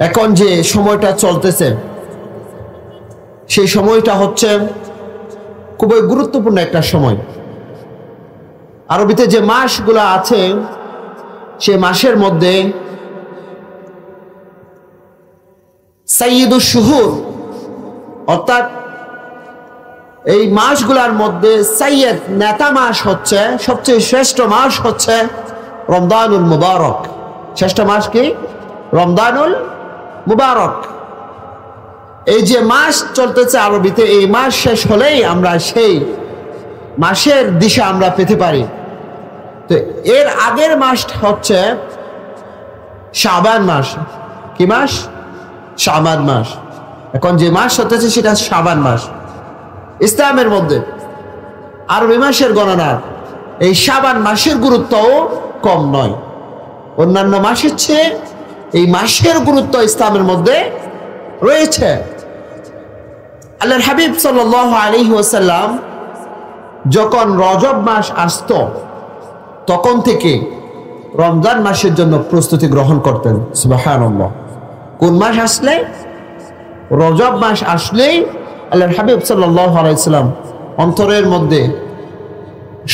এখন যে সময়টা চলতেছে সেই সময়টা হচ্ছে খুবই গুরুত্বপূর্ণ একটা সময়। আরবিতে যে মাসগুলো আছে সে মাসের মধ্যে সাইয়্যিদুশ শুহুর, অর্থাৎ এই মাসগুলোর মধ্যে সাইয়্যিদ নেতা মাস হচ্ছে, সবচেয়ে শ্রেষ্ঠ মাস হচ্ছে রমজানুল মুবারক। শ্রেষ্ঠ মাস কি? রমজানুল মুবারক। এই যে মাস চলতেছে আরবিতে, এই মাস শেষ হলেই আমরা সেই মাসের দিশা আমরা পেতে পারি। তো এর আগের মাস হচ্ছে শাবান মাস। কি মাস? শাবান মাস। এখন যে মাস হতেছে সেটা শাবান মাস। ইসলামের মধ্যে আরবি মাসের গণনা এই শাবান মাসের গুরুত্বও কম নয়। অন্যান্য মাসের চেয়ে এই মাসের গুরুত্ব ইসলামের মধ্যে রয়েছে। আল্লাহর হাবিব সাল্লাল্লাহু আলাইহি ওয়াসাল্লাম যখন রজব মাস আসতো তখন থেকে রমজান মাসের জন্য প্রস্তুতি গ্রহণ করতেন। সুবহানাল্লাহ। কোন মাস আসলে? রজব মাস আসলেই আল্লাহর হাবিব সাল্লাল্লাহু আলাইহি ওয়াসাল্লাম অন্তরের মধ্যে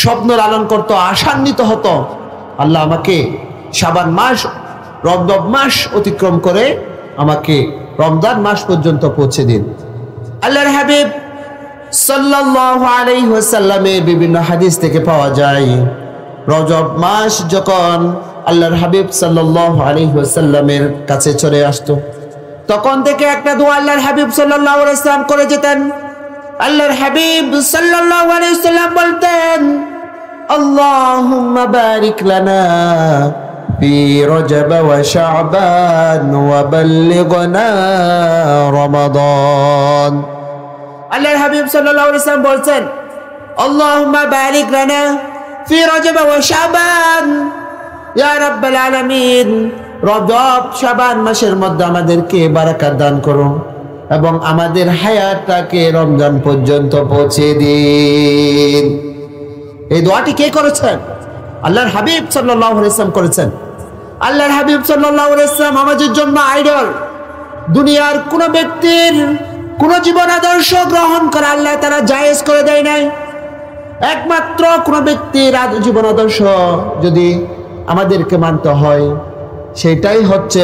স্বপ্ন লালন করত, আশান্বিত হতো, আল্লাহ আমাকে শাবান মাস, রজব মাস অতিক্রম করে আমাকে রমজান মাস পর্যন্ত পৌঁছে দিন। আল্লাহর হাবিব সাল্লাল্লাহু আলাইহি ওয়াসাল্লামের বিভিন্ন হাদিস থেকে পাওয়া যায়, রজব মাস যখন আল্লাহর হাবিব সাল্লাল্লাহু আলাইহি ওয়াসাল্লামের কাছে চলে আসতো তখন থেকে একটা দোয়া আল্লাহর হাবিব সাল্লাল্লাহু আলাইহি ওয়াসাল্লাম করে যেতেন। আল্লাহর হাবিব সাল্লাল্লাহু আলাইহি ওয়াসাল্লাম বলতেন, আল্লাহুম্মা বারিক লানা ফি রজব ওয়া শাবান ওয়া বাল্লিগনা রমাদান। আল্লাহর হাবিব সাল্লাল্লাহু আলাইহি ওয়াসাল্লাম বলছেন, আল্লাহুম্মা বারিক লানা ফি রজব ওয়া শাবান, ইয়া রাব্বাল আলামিন, রজব শাবান মাসের মধ্যে আমাদেরকে বারাকাত দান করুন এবং আমাদের হায়াতটাকে রমজান পর্যন্ত পৌঁছে দিন। এই দোয়াটি কে করেছেন? আল্লাহর হাবিব সাল্লাল্লাহু আলাইহি ওয়াসাল্লাম করেছেন। আল্লাহর হাবিব সাল্লাল্লাহু আলাইহি ওয়াসাল্লাম আমাদের জন্য আইডল। দুনিয়ার কোন ব্যক্তির কোন জীবন আদর্শ গ্রহণ করা আল্লাহ তাআলা জায়েজ করে দেয় নাই। একমাত্র কোন ব্যক্তির জীবন আদর্শ যদি আমাদেরকে মানতে হয় সেটাই হচ্ছে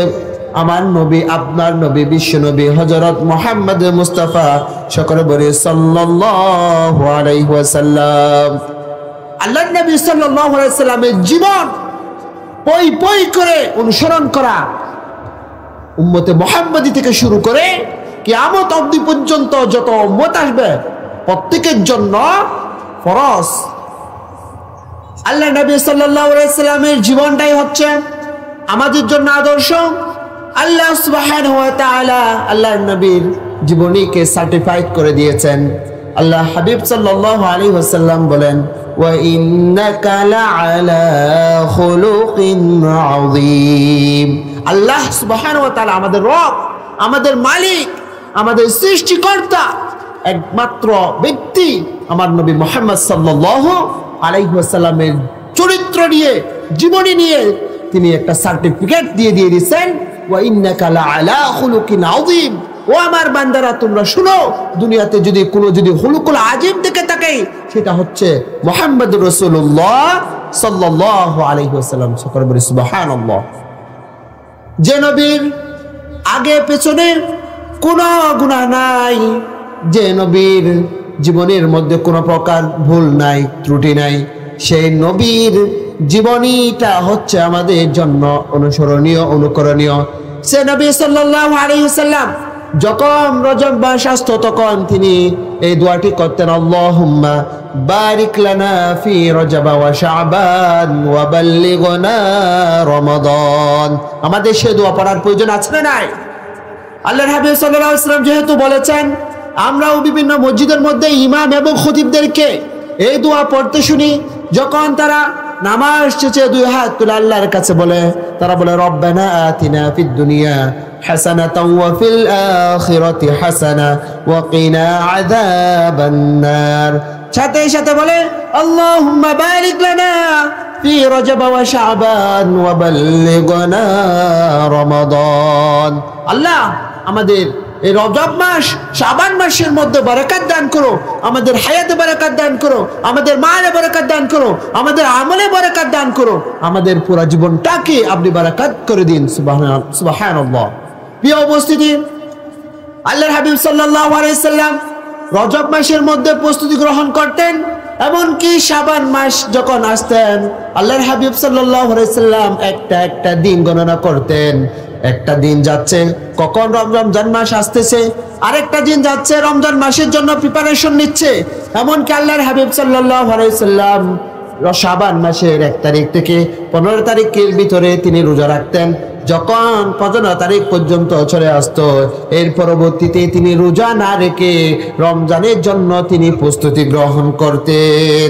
আমার নবী, আপনার নবী, বিশ্ব নবী হযরত মুহাম্মদ মুস্তাফা সকলে বলে সাল্লাল্লাহু আলাইহি ওয়াসাল্লাম। আল্লাহর নবী সাল্লাল্লাহু আলাইহি ওয়াসাল্লামের জীবন পই পই করে অনুসরণ করা উম্মতে মুহাম্মাদি থেকে শুরু করে কিয়ামত অবধি পর্যন্ত যত উম্মত আসবে প্রত্যেকের জন্য ফরজ। আল্লাহর নবী সাল্লাল্লাহু আলাইহি ওয়াসাল্লামের জীবনটাই হচ্ছে আমাদের জন্য আদর্শ। আল্লাহ সুবহানাহু ওয়া তাআলা আল্লাহর নবীর জীবনীকে সার্টিফাইড করে দিয়েছেন। আল্লাহ হাবিব সাল্লাল্লাহু আলাইহি ওয়াসাল্লাম বলেন, ওয়া ইন্নাকা লাআলা খুলুকিন আযীম। আল্লাহ সুবহানাহু ওয়া তাআলা আমাদের রব, আমাদের মালিক, আমাদের সৃষ্টিকর্তা, একমাত্র ব্যক্তি আমার নবী মুহাম্মদ সাল্লাল্লাহু আলাইহি ওয়াসাল্লামের চরিত্র নিয়ে, জীবনী নিয়ে তিনি একটা সার্টিফিকেট দিয়ে দিয়েছেন, ওয়া ইন্নাকা লাআলা খুলুকিন আযীম। ও আমার বান্দারা তোমরা শুনো, দুনিয়াতে যদি খুলুকুল আযীম থেকে থাকে সেটা হচ্ছে মুহাম্মদুর রাসূলুল্লাহ সাল্লাল্লাহু আলাইহি ওয়াসাল্লাম। সকলে বলি সুবহানাল্লাহ। যে নবীর আগে পেছনে কোনো গুনাহ নাই, যে নবীর জীবনের মধ্যে কোনো প্রকার ভুল নাই, ত্রুটি নাই, সেই নবীর জীবনীটা হচ্ছে আমাদের জন্য অনুসরণীয়, অনুকরণীয়। সে নবী সাল্লাল্লাহু আলাইহি ওয়াসাল্লাম যখন রজব মাস আসতো তখন তিনি এই দোয়াটি করতেন, আল্লাহুম্মা বারিক লানা ফি রজব ওয়া শাবান ওয়া বাল্লিগনা রমাদান। আমাদের সে দোয়া পড়ার প্রয়োজন আছে না নাই? আল্লাহর হাবিব সাল্লাল্লাহু আলাইহি ওয়াসাল্লাম যেহেতু বলেছেন, আমরাও বিভিন্ন মসজিদের মধ্যে ইমাম এবং খতিবদেরকে এই দোয়া পড়তে শুনি। যখন তারা নামাজ শেষে দুই হাত তুলে আল্লাহর কাছে বলে, তারা বলে, রব্বানা আতিনা ফিদ দুনিয়া হাসানাতাও ওয়া ফিল আখিরাতি হাসানা ওয়া কিনা আযাবান নার। সাথে সাথে বলে, আল্লাহুম্মা বারিক লানা في رجب وشعبان وبلغنا رمضان আল্লাহ আমাদের এই রজব মাস শাবান মাসের মধ্যে বরকত দান করো, আমাদের হায়াতে বরকত দান করো, আমাদের মালে বরকত দান করো, আমাদের আমলে বরকত দান করো, আমাদের পুরো জীবনটাকে আপনি বরকত করে দিন। সুবহানাল্লাহ। প্রিয় উপস্থিতি, আল্লাহর হাবিব সাল্লাল্লাহু আলাইহি সাল্লাম রজব মাসের মধ্যে প্রস্তুতি গ্রহণ করতেন। এমনকি শাবান মাস যখন আসতেন আল্লাহর হাবিব সাল্লাল্লাহু আলাইহি সাল্লাম একটা দিন গণনা করতেন। একটা দিন যাচ্ছে কখন রমজান মাস আসতেছে, আরেকটা দিন যাচ্ছে রমজান মাসের জন্য প্রিপারেশন নিচ্ছে। এমনকি আল্লাহর হাবিব সাল্লাল্লাহু আলাইহি সাল্লাম শাবান মাসের 1 তারিখ থেকে 15 তারিখের ভিতরে তিনি রোজা রাখতেন। যখন 15 তারিখ পর্যন্ত চলে আসতো, এর পরবর্তীতে তিনি রোজা না রেখে রমজানের জন্য তিনি প্রস্তুতি গ্রহণ করতেন।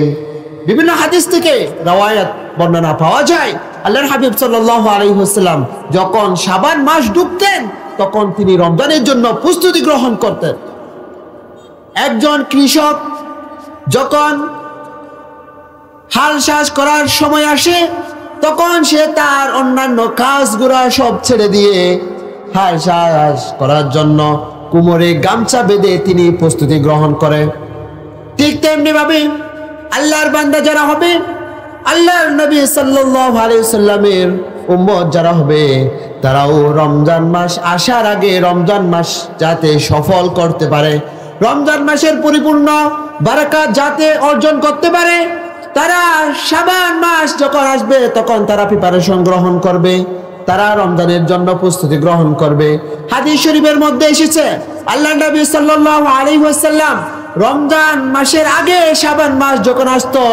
বিভিন্ন হাদিস থেকে রওয়ায়াত বর্ণনা পাওয়া যায়, আল্লাহর হাবিব সাল্লাল্লাহু আলাইহি ওয়াসাল্লাম যখন শাবান মাস ঢুকতেন তখন তিনি রমজানের জন্য প্রস্তুতি গ্রহণ করতেন। একজন কৃষক যখন হাল চাষ করার সময় আসে তখন সে তার অন্যান্য কাজগুলো সব ছেড়ে দিয়ে হাল চাষ করার জন্য কোমরে গামছা বেঁধে তিনি প্রস্তুতি গ্রহণ করে। ঠিক তেমনি ভাবে আল্লাহর বান্দা যারা হবে, আল্লাহর নবী সাল্লাল্লাহু আলাইহি ওয়াসাল্লামের উম্মত যারা হবে, তারাও রমজান মাস আসার আগে রমজান মাস যাতে সফল করতে পারে, রমজান মাসের পরিপূর্ণ বারাকাত যাতে অর্জন করতে পারে, তারা শাবান মাস যখন আসবে তখন তারা প্রিপারেশন গ্রহণ করবে, তারা রমজানের জন্য প্রস্তুতি গ্রহণ করবে। হাদিস শরীফের মধ্যে এসেছে আল্লাহর নবী সাল্লাল্লাহু আলাইহি ওয়াসাল্লাম রমজান মাসের আগে শাবান মাস যখন আসতো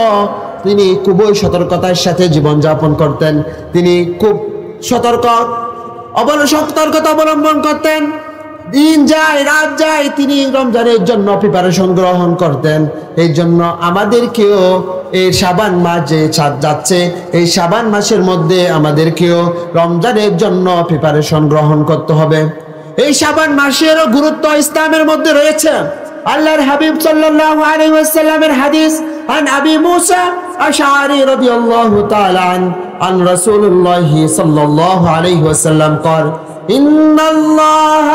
তিনি খুবই সতর্কতার সাথে জীবনযাপন করতেন। তিনি খুব সতর্কতা অবলম্বন করতেন। দিন যায় রাত যায় তিনি রমজানের জন্য প্রিপারেশন গ্রহণ করতেন। এই জন্য আমাদেরকেও এই শাবান মাস যে যাচ্ছে, এই শাবান মাসের মধ্যে আমাদেরকেও রমজানের জন্য প্রিপারেশন গ্রহণ করতে হবে। এই শাবান মাসেরও গুরুত্ব ইসলামের মধ্যে রয়েছে। আল্লাহর হাবিব সাল্লাল্লাহু আলাইহি ওয়াসাল্লামের হাদিস عن أبي موسى الأشعري رضي الله تعالى عن رسول الله صلى الله عليه وسلم قال إن الله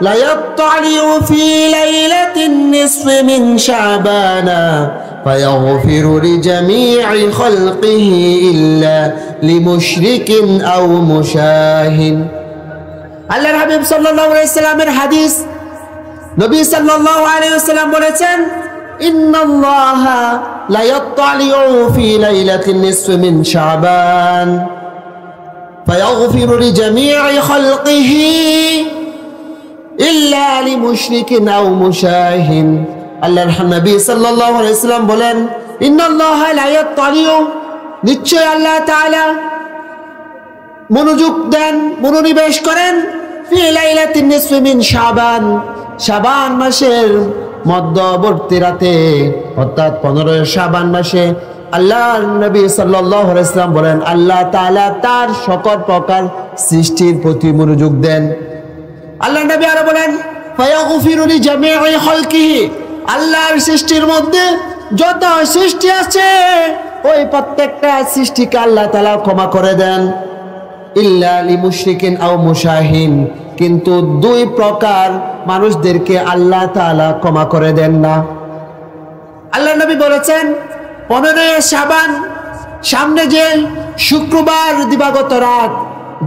لا يطلع في ليلة النصف من شعبان فيغفر لجميع خلقه إلا لمشرك أو مشاهن আল্লাহর হাবিব সাল্লাল্লাহু আলাইহি ওয়াসাল্লামের হাদিস, নবী সাল্লাল্লাহু আলাইহি ওয়াসাল্লাম বলেছেন ইন্নাল্লাহা লা ইয়াত্তালিউ ফি লাইলাতিন নিসফি মিন শাবান ফায়াগফিরু লিজামি'i খালকিহি ইল্লা লিমুশরিকিন আও মুশাহিন। আল্লাহর নবী সাল্লাল্লাহু আলাইহি ওয়াসাল্লাম বলেন ইন্নাল্লাহা লা ইয়াত্তালিউ, নিশ্চয় আল্লাহ তাআলা মনোযোগ দেন, মনোনিবেশ করেন ফি লাইলাতিন নিসফি মিন শাবান, শাবান মাসের মধ্যবর্তী রাতে অর্থাৎ 15 শাবান মাসে আল্লাহর নবী সাল্লাল্লাহু আলাইহি ওয়াসাল্লাম বলেন আল্লাহ তাআলা তার সকল প্রকার সৃষ্টির প্রতি মনোযোগ দেন। আল্লাহর নবী আরো বলেন ফায়াগফিরু লিজামি'i খালকিহি, আল্লাহর সৃষ্টির মধ্যে যত সৃষ্টি আছে ওই প্রত্যেকটা সৃষ্টিকে আল্লাহ তাআলা ক্ষমা করে দেন। ইল্লা লিমুশরিকিন আও মুশাহিন, কিন্তু 2 প্রকার মানুষদেরকে আল্লাহ তাআলা ক্ষমা করে দেন না। আল্লাহ নবী বলেছেন 15 শাবান সামনে যে শুক্রবার দিবাগত রাত,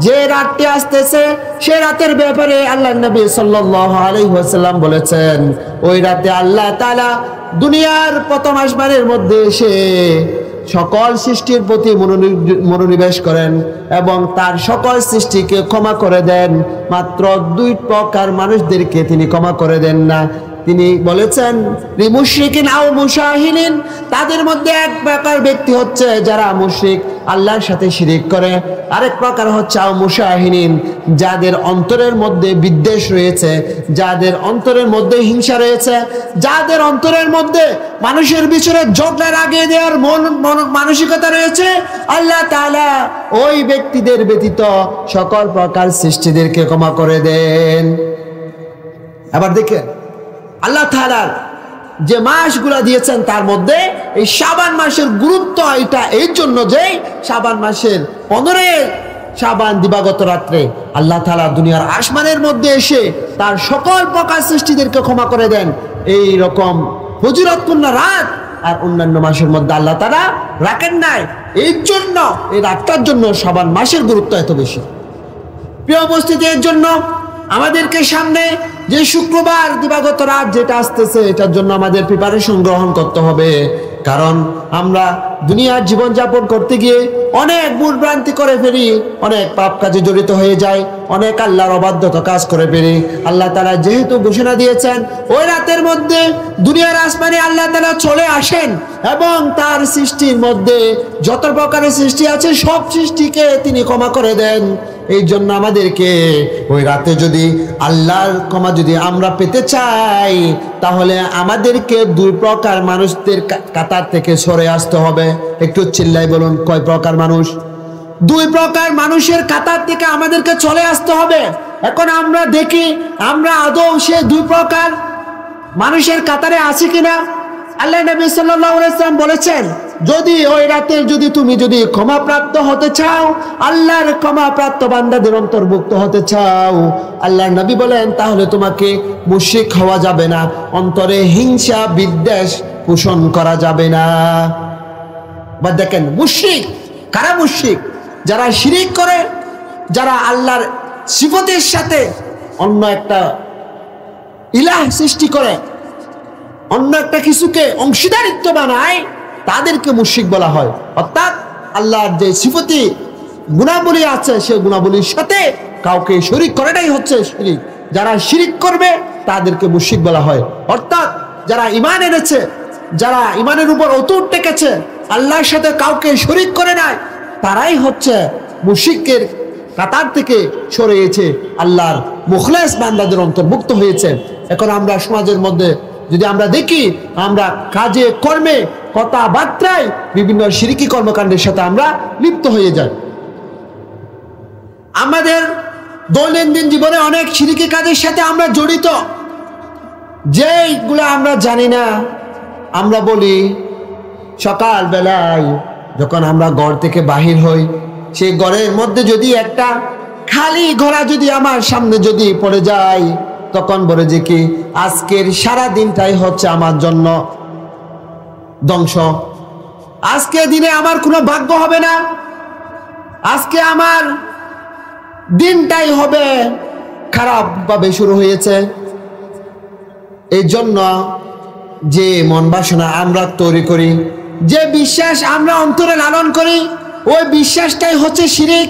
যে রাতটি আসতেছে সে রাতের ব্যাপারে আল্লাহ নবী সাল্লাল্লাহু আলাইহি ওয়াসাল্লাম বলেছেন ওই রাতে আল্লাহ তাআলা দুনিয়ার প্রথম আসমানের মধ্যে এসে সকল সৃষ্টির প্রতি মনোনিবেশ করেন এবং তার সকল সৃষ্টিকে ক্ষমা করে দেন। মাত্র 2 প্রকার মানুষদেরকে তিনি ক্ষমা করে দেন না। তিনি বলেছেন মুশরিকিন আও মুশাহিনিন, তাদের মধ্যে এক প্রকার ব্যক্তি হচ্ছে যারা মুশরিক, আল্লাহর সাথে শিরিক করে। আরেক প্রকার হচ্ছে আও মুশাহিনিন, যাদের অন্তরের মধ্যে বিদ্বেষ রয়েছে, যাদের অন্তরের মধ্যে হিংসা রয়েছে, যাদের অন্তরের মধ্যে মানুষের পিছনে ঝগড়া লাগিয়ে দেওয়ার মানসিকতা রয়েছে। আল্লাহ তাআলা ওই ব্যক্তিদের ব্যতীত সকল প্রকার সৃষ্টিদেরকে ক্ষমা করে দেন। আবার দেখেন আল্লাহ তাআলার যে মাসগুলা দিয়েছেন তার মধ্যে এই শাবান মাসের গুরুত্ব এটা এই জন্য যে শাবান মাসের 15 শাবান দিবাগত রাত্রে আল্লাহ তাআলা দুনিয়ার আসমানের মধ্যে এসে তার সকল প্রকার সৃষ্টিদেরকে ক্ষমা করে দেন। এই রকম ফজিলতপূর্ণ রাত আর অন্যান্য মাসের মধ্যে আল্লাহ তাআলা রাখেন নাই। এই জন্য এই রাতটার জন্য শাবান মাসের গুরুত্ব এত বেশি। প্রিয় উপস্থিতি, এর জন্য আমাদেরকে সামনে যে শুক্রবার দিবাগত রাত যেটা আসতেছে এটার জন্য আমাদের প্রিপারেশন গ্রহণ করতে হবে। কারণ আমরা দুনিয়ার জীবনযাপন করতে গিয়ে অনেক ভুল ভ্রান্তি করে ফেলি, অনেক পাপ কাজে জড়িত হয়ে যায়, অনেক আল্লাহর অবাধ্যতা কাজ করে ফেলি। আল্লাহ তাআলা যেহেতু ঘোষণা দিয়েছেন ওই রাতের মধ্যে দুনিয়ার আসমানে আল্লাহ তাআলা চলে আসেন এবং তার সৃষ্টির মধ্যে যত প্রকারের সৃষ্টি আছে সব সৃষ্টিকে তিনি ক্ষমা করে দেন। এই জন্য আমাদেরকে ওই রাতে যদি আল্লাহর ক্ষমা যদি আমরা পেতে চাই তাহলে আমাদেরকে 2 প্রকার মানুষদের কাতার থেকে সরে আসতে হবে। একটু চিল্লাই বলুন, কয় প্রকার মানুষ? 2 প্রকার মানুষের কাতার থেকে আমাদেরকে চলে আসতে হবে। এখন আমরা দেখি আমরা আদৌ সে 2 প্রকার মানুষের কাতারে আছি কিনা। আল্লাহ নবী সাল্লাল্লাহু আলাইহি ওয়াসাল্লাম বলেছেন, যদি ওই রাতে তুমি যদি ক্ষমাপ্রাপ্ত হতে চাও, আল্লাহর ক্ষমাপ্রাপ্ত বান্দাদের অন্তর্ভুক্ত হতে চাও, আল্লাহর নবী বলেন তাহলে তোমাকে মুশরিক হওয়া যাবে না, অন্তরে হিংসা বিদ্বেষ পোষণ করা যাবে না। বা দেখেন মুশরিক কারা? মুশরিক যারা শিরিক করে, যারা আল্লাহর সিফতের সাথে অন্য একটা ইলাহ সৃষ্টি করে, অন্য একটা কিছুকে অংশীদারিত্ব বানায়, তাদেরকে মুশরিক বলা হয়। অর্থাৎ আল্লাহর যে সিফতি গুণাবলী আছে সেই গুণাবলীর সাথে কাউকে শরীক করাটাই হচ্ছে শিরিক। যারা শিরিক করবে তাদেরকে মুশরিক বলা হয়। অর্থাৎ যারা ঈমান এনেছে, যারা ঈমানের উপর অটুট থেকেছে, আল্লাহর সাথে কাউকে শরীক করে নাই, তারাই হচ্ছে মুশরিকের কাতার থেকে সরে গেছে, আল্লাহর মুখলেস বান্দাদের অন্তর্ভুক্ত হয়েছে। এখন আমরা সমাজের মধ্যে যদি আমরা দেখি, আমরা কাজে কর্মে কথাবার্তায় বিভিন্ন শিরকি কর্মকাণ্ডের সাথে আমরা লিপ্ত হয়ে যাই। আমাদের দৈনন্দিন জীবনে অনেক শিরকি কাজের সাথে আমরা জড়িত, যেগুলো আমরা জানি না। আমরা বলি সকাল বেলায় যখন আমরা ঘর থেকে বাহির হই, সেই ঘরের মধ্যে যদি একটা খালি ঘোড়া যদি আমার সামনে যদি পড়ে যায়, তখন বলে যে কি আজকের সারা দিনটাই হচ্ছে আমার জন্য ধ্বংস, আজকে দিনে আমার কোনো ভাগ্য হবে না, আজকে আমার দিনটাই হবে খারাপ ভাবে শুরু হয়েছে। এই জন্য যে মন বাসনা আমরা তৈরি করি, যে বিশ্বাস আমরা অন্তরে লালন করি, ওই বিশ্বাসটাই হচ্ছে শিরিক।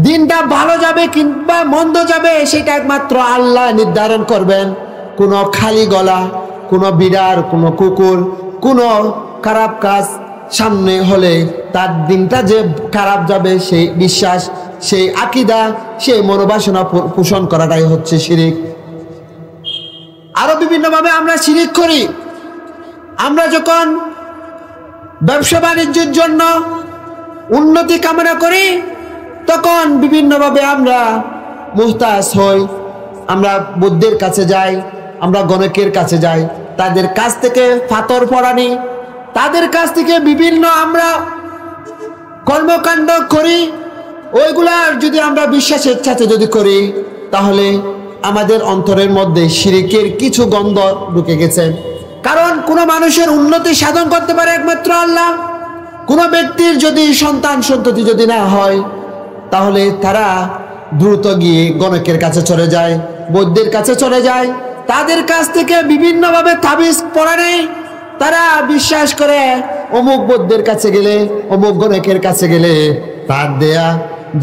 দিনটা ভালো যাবে কিংবা মন্দ যাবে সেটা একমাত্র আল্লাহ নির্ধারণ করবেন। কোনো খালি গলা, কোনো বিড়াল, কোনো কুকুর, কোনো খারাপ কাজ সামনে হলে তার দিনটা যে খারাপ যাবে সেই বিশ্বাস, সেই আকীদা, সেই মনোবাসনা পোষণ করাটাই হচ্ছে শিরিক। আরো বিভিন্নভাবে আমরা শিরিক করি। আমরা যখন ব্যবসা বাণিজ্যের জন্য উন্নতি কামনা করি, তখন বিভিন্নভাবে আমরা মুহতাজ হই, আমরা বুদ্ধের কাছে যাই, আমরা গণকের কাছে যাই, তাদের কাছ থেকে ফাতর পড়ানি, তাদের কাছ থেকে বিভিন্ন আমরা কর্মকাণ্ড করি। ওইগুলার যদি আমরা বিশ্বাসের সাথে যদি করি, তাহলে আমাদের অন্তরের মধ্যে শিরিকের কিছু গন্ধ ঢুকে গেছে। কারণ কোনো মানুষের উন্নতি সাধন করতে পারে একমাত্র আল্লাহ। কোনো ব্যক্তির যদি সন্তান সন্ততি যদি না হয়, তাহলে তারা দ্রুত গিয়ে গণকের কাছে চলে যায়, বৈদ্যের কাছে চলে যায়, তাদের কাছ থেকে বিভিন্নভাবে তাবিজ পড়া নেই। তারা বিশ্বাস করে অমুক বৈদ্যের কাছে গেলে, অমুক গণকের কাছে গেলে তার দেয়া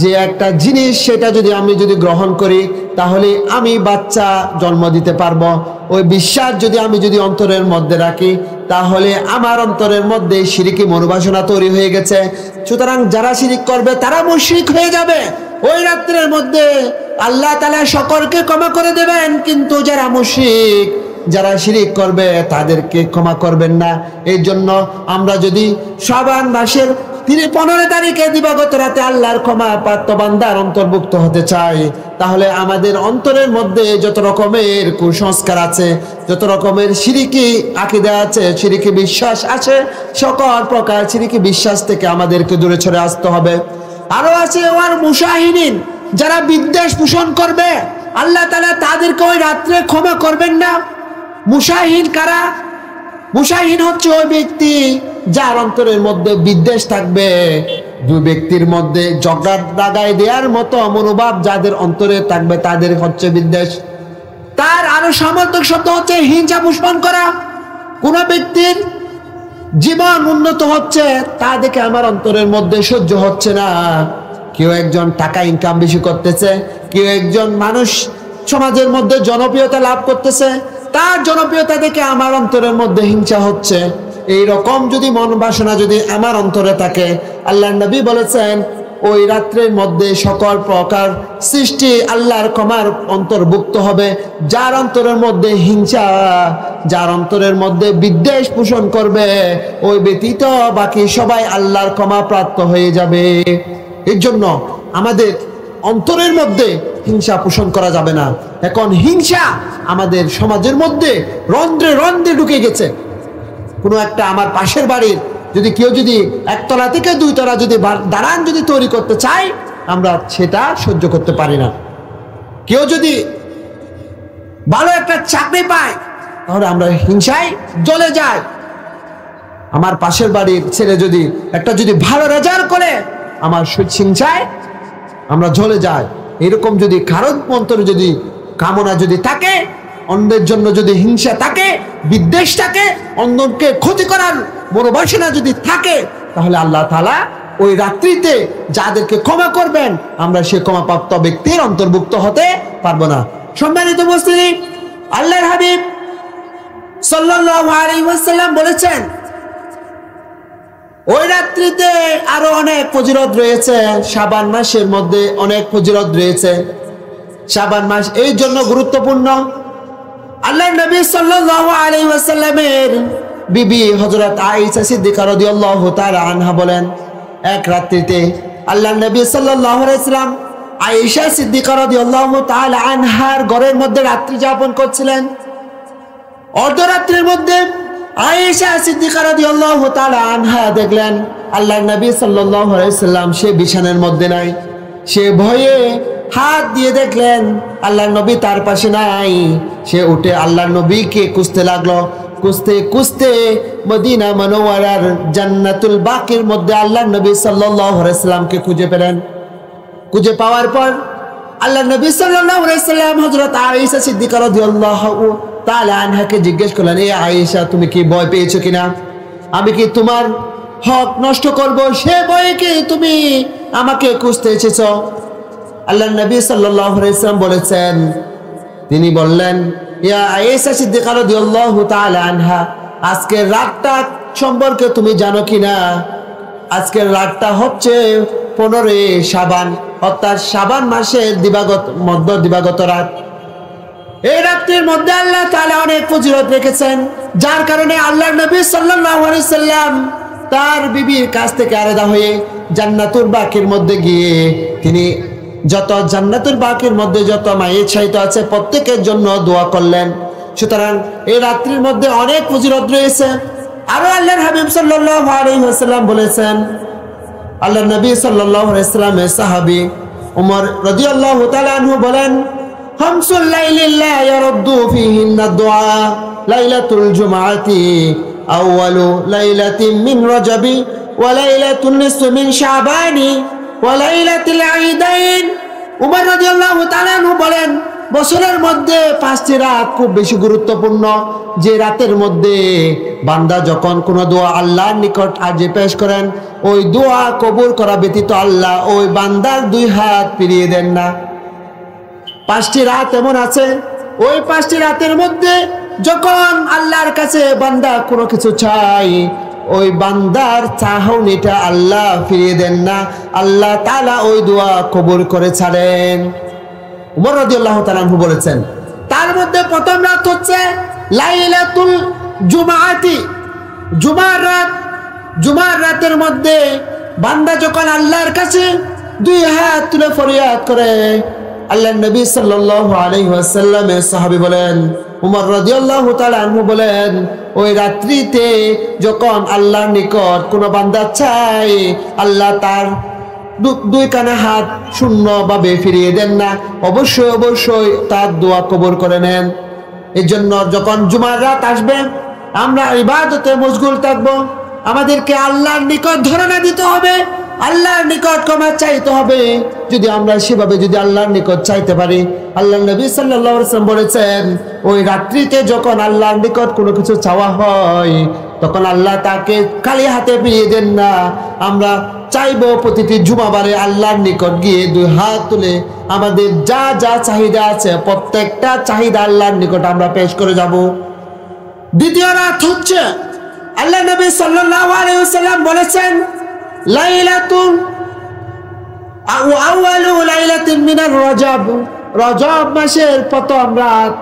যে একটা জিনিস সেটা যদি আমি যদি গ্রহণ করি তাহলে আমি বাচ্চা জন্ম দিতে পারবো। ওই বিশ্বাস যদি আমি যদি অন্তরের মধ্যে রাখি, তাহলে আমার অন্তরের মধ্যে শিরকি মনোবাসনা তৈরি হয়ে গেছে। সুতরাং যারা শিরিক করবে তারা মুশরিক হয়ে যাবে। ওই রাত্রের মধ্যে আল্লাহ তাআলা সকলকে ক্ষমা করে দেবেন, কিন্তু যারা মুশরিক, যারা শিরিক করবে তাদেরকে ক্ষমা করবেন না। এই জন্য আমরা যদি শাবান মাসের তিনি 15 তারিখে দিবাগত রাতে আল্লাহর ক্ষমা প্রাপ্ত বান্দার অন্তর্ভুক্ত হতে চাই, তাহলে আমাদের অন্তরের মধ্যে যত রকমের কুসংস্কার আছে, যত রকমের শিরকি আকীদা আছে, শিরকি বিশ্বাস আছে, সকল প্রকার শিরকি বিশ্বাস থেকে আমাদেরকে দূরে সরে আসতে হবে। আরো আছে ওয়ার মুশাহিদিন, যারা বিদ্বেষ পোষণ করবে আল্লাহ তাআলা তাদেরকে ওই রাত্রে ক্ষমা করবেন না। মুশাহিন কারা? মুশাহিন হচ্ছে ওই ব্যক্তি যার অন্তরের মধ্যে বিদ্বেষ থাকবে, দুই ব্যক্তির মধ্যে ঝগড়া লাগায় দেওয়ার মতো মনোভাব যাদের অন্তরে থাকবে তাদের হচ্ছে বিদ্বেষ। তার আরো সমর্থক শব্দ হচ্ছে হিংসা পোষণ করা। কোন ব্যক্তির জীবন উন্নত হচ্ছে তা দেখে আমার অন্তরের মধ্যে সহ্য হচ্ছে না। কেউ একজন টাকা ইনকাম বেশি করতেছে, কেউ একজন মানুষ সমাজের মধ্যে জনপ্রিয়তা লাভ করতেছে, তার জনপ্রিয়তা দেখে আমার অন্তরের মধ্যে হিংসা হচ্ছে। এই রকম যদি মন বাসনা যদি আমার অন্তরে থাকে, আল্লাহর নবী বলেছেন ওই রাত্রের মধ্যে সকল প্রকার সৃষ্টি আল্লাহর ক্ষমার অন্তর্ভুক্ত হবে। যার অন্তরের মধ্যে হিংসা, যার অন্তরের মধ্যে বিদ্বেষ পোষণ করবে, ওই ব্যতীত বাকি সবাই আল্লাহর ক্ষমা প্রাপ্ত হয়ে যাবে। এর জন্য আমাদের অন্তরের মধ্যে হিংসা পোষণ করা যাবে না। এখন হিংসা আমাদের সমাজের মধ্যে রন্ধ্রে রন্ধ্রে ঢুকে গেছে। কোনো একটা আমার পাশের বাড়ির যদি কেউ যদি একতলা থেকে 2 তলা যদি দালান যদি তৈরি করতে চায়, আমরা সেটা সহ্য করতে পারি না। কেউ যদি ভালো একটা চাকরি পায় তাহলে আমরা হিংসায় জ্বলে যাই। আমার পাশের বাড়ির ছেলে যদি একটা যদি ভালো রেজাল্ট করে, আমার হিংসায় আমরা জ্বলে যাই। এরকম যদি কারোর অন্তরে যদি কামনা যদি থাকে, অন্যের জন্য যদি হিংসা থাকে, বিদ্বেষ থাকে, অন্যকে ক্ষতি করার মনোবাসনা যদি থাকে, তাহলে আল্লাহ তাআলা ওই রাত্রিতে যাদেরকে ক্ষমা করবেন আমরা সে ক্ষমাপ্রাপ্ত ব্যক্তির অন্তর্ভুক্ত হতে পারবো না। সম্মানিত উপস্থিতি, আল্লাহর হাবিব সাল্লাল্লাহু আলাইহি ওয়াসাল্লাম বলেছেন ওই রাত্রিতে আরো অনেক ফজিলত রয়েছে। শাবান মাসের মধ্যে অনেক ফজিলত রয়েছে। শাবান মাস এই জন্য গুরুত্বপূর্ণ, আল্লাহর নবী সাল্লাল্লাহু আলাইহি ওয়াসাল্লামের বিবি হযরত আয়েশা সিদ্দিকা রাদিয়াল্লাহু তাআলা আনহা বলেন, এক রাত্রিতে আল্লাহর নবী সাল্লাল্লাহু আলাইহি ওয়াসাল্লাম আয়েশা সিদ্দিকা রাদিয়াল্লাহু তাআলা আনহার ঘরের মধ্যে রাত্রি যাপন করছিলেন। অর্ধরাত্রির মধ্যে আয়েশা সিদ্দিকা রাদিয়াল্লাহু তাআলা আনহা দেখলেন আল্লাহর নবী সাল্লাল্লাহু আলাইহি ওয়াসাল্লাম সে বিছানার মধ্যে নাই। সে ভয়ে হাত দিয়ে দেখলেন আল্লাহর নবী তার পাশে নাই। সে উঠে আল্লাহর নবীকে খুঁজতে লাগলো। খুঁজতে খুঁজতে মদিনা মুনাওয়ারার জান্নাতুল বাকির মধ্যে আল্লাহর নবী সাল্লাল্লাহু আলাইহি ওয়াসাল্লামকে খুঁজে পেলেন। খুঁজে পাওয়ার পর আল্লাহর নবী সাল্লাল্লাহু আলাইহি ওয়াসাল্লাম হযরত আয়েশা সিদ্দিকা রাদিয়াল্লাহু তাআলা আনহাকে জিজ্ঞেস করলেন, এ আয়েশা, তুমি কি ভয় পেয়েছো কিনা? আমি কি তোমার হক নষ্ট করব সে ভয়ে কি তুমি আমাকে খুঁজতে এসেছো? আল্লাহর নবী সাল্লাল্লাহু আলাইহি ওয়াসাল্লাম বলেছেন, তিনি বললেন, ইয়া আয়েশা সিদ্দিকা রাদিয়াল্লাহু তাআলা আনহা, আজকের রাতটা সম্পর্কে তুমি জানো কিনা? আজকের রাতটা হচ্ছে 15 শাবান, অর্থাৎ শাবান মাসের দিবাগত রাত। এই রাত্রির মধ্যে আল্লাহ তাআলা অনেক ফজিলত রেখেছেন, যার কারণে আল্লাহর নবী সাল্লাল্লাহু আলাইহি ওয়াসাল্লাম তার বিবির কাছ থেকে আলাদা হয়ে জান্নাতুল বাকির মধ্যে গিয়ে তিনি যত জান্নাতুল বাকির মধ্যে যত মায়ের ছাইত আছে প্রত্যেকের জন্য দোয়া করলেন। সুতরাং এই রাত্রির মধ্যে অনেক ফজিলত রয়েছে। আরো আল্লাহর হাবিব সাল্লাল্লাহু আলাইহি ওয়াসাল্লাম বলেছেন, আল্লাহর নবী সাল্লাল্লাহু আলাইহি ওয়াসাল্লামের সাহাবী ওমর রাদিয়াল্লাহু তাআলা আনহু বলেন, খামসুল লাইলিল্লা ইয়ারদ্দু ফিহিন্না দুআ লাইলাতুল জুমআতি আউয়ালু লাইলাতিন মিন রাজাবি ওয়া লাইলাতুন নিসফি মিন শাবানি ওয়া লাইলাতুল ঈদাইন। ওমর রাদিয়াল্লাহু তাআলা আনহু বলেন, বছরের মধ্যে 5টি রাত খুব বেশি গুরুত্বপূর্ণ, যে রাতের মধ্যে বান্দা যখন কোনো দোয়া আল্লাহর নিকট আরজি পেশ করেন, ওই দোয়া কবুল করা ব্যতীত আল্লাহ ওই বান্দার 2 হাত ফিরিয়ে দেন না। 5টি রাত এমন আছে, ওই 5টি রাতের মধ্যে যখন আল্লাহর কাছে বান্দা কোনো কিছু চাই, ওই বান্দার চাহনিটা আল্লাহ ফিরিয়ে দেন না, আল্লাহ তাআলা ওই দোয়া কবুল করে ছাড়েন। ওমর রাদিয়াল্লাহু তাআলা আনহু বলেছেন, তার মধ্যে প্রথম রাত হচ্ছে লাইলাতুল জুমআতি, জুমার রাত। জুমার রাতের মধ্যে বান্দা যখন আল্লাহর কাছে দুই হাত তুলে ফরিয়াদ করে, আল্লাহর নবী সাল্লাল্লাহু আলাইহি ওয়াসাল্লামের সাহাবী বলেন, উমর রাদিয়াল্লাহু তাআলা আনহু বলেন, ওই রাত্রিতে যখন আল্লাহর নিকট কোনো বান্দা চায়, আল্লাহ তার দুই কানে হাত শূন্যভাবে ফিরিয়ে দেন না, অবশ্যই অবশ্যই তার দোয়া কবুল করে নেন। এই জন্য যখন জুমার রাত আসবে আমরা ইবাদতে মশগুল থাকবো। আমাদেরকে আল্লাহর নিকট ধারণা দিতে হবে, আল্লাহর নিকট ক্ষমা চাইতে হবে। যদি আমরা সেভাবে যদি আল্লাহর নিকট চাইতে পারি, আল্লাহর নবী সাল্লাল্লাহু আলাইহি ওয়াসাল্লাম বলেছেন, ওই রাত্রিতে যখন আল্লাহর নিকট কোনো কিছু চাওয়া হয় তখন আল্লাহ তাকে খালি হাতে ফিরিয়ে দেন না। আমরা চাইবো প্রতিটি জুমাবারে আল্লাহর নিকট গিয়ে দুই হাত তুলে আমাদের যা যা চাহিদা আছে প্রত্যেকটা চাহিদা আল্লাহর নিকট আমরা পেশ করে যাব। দ্বিতীয় রাত হচ্ছে আল্লাহ নবী সাল্লাল্লাহু আলাইহি ওয়াসাল্লাম বলেছেন, লাইলাতুন আউয়ালু লাইলাতিন মিনার রজব, রজব মাসের প্রথম রাত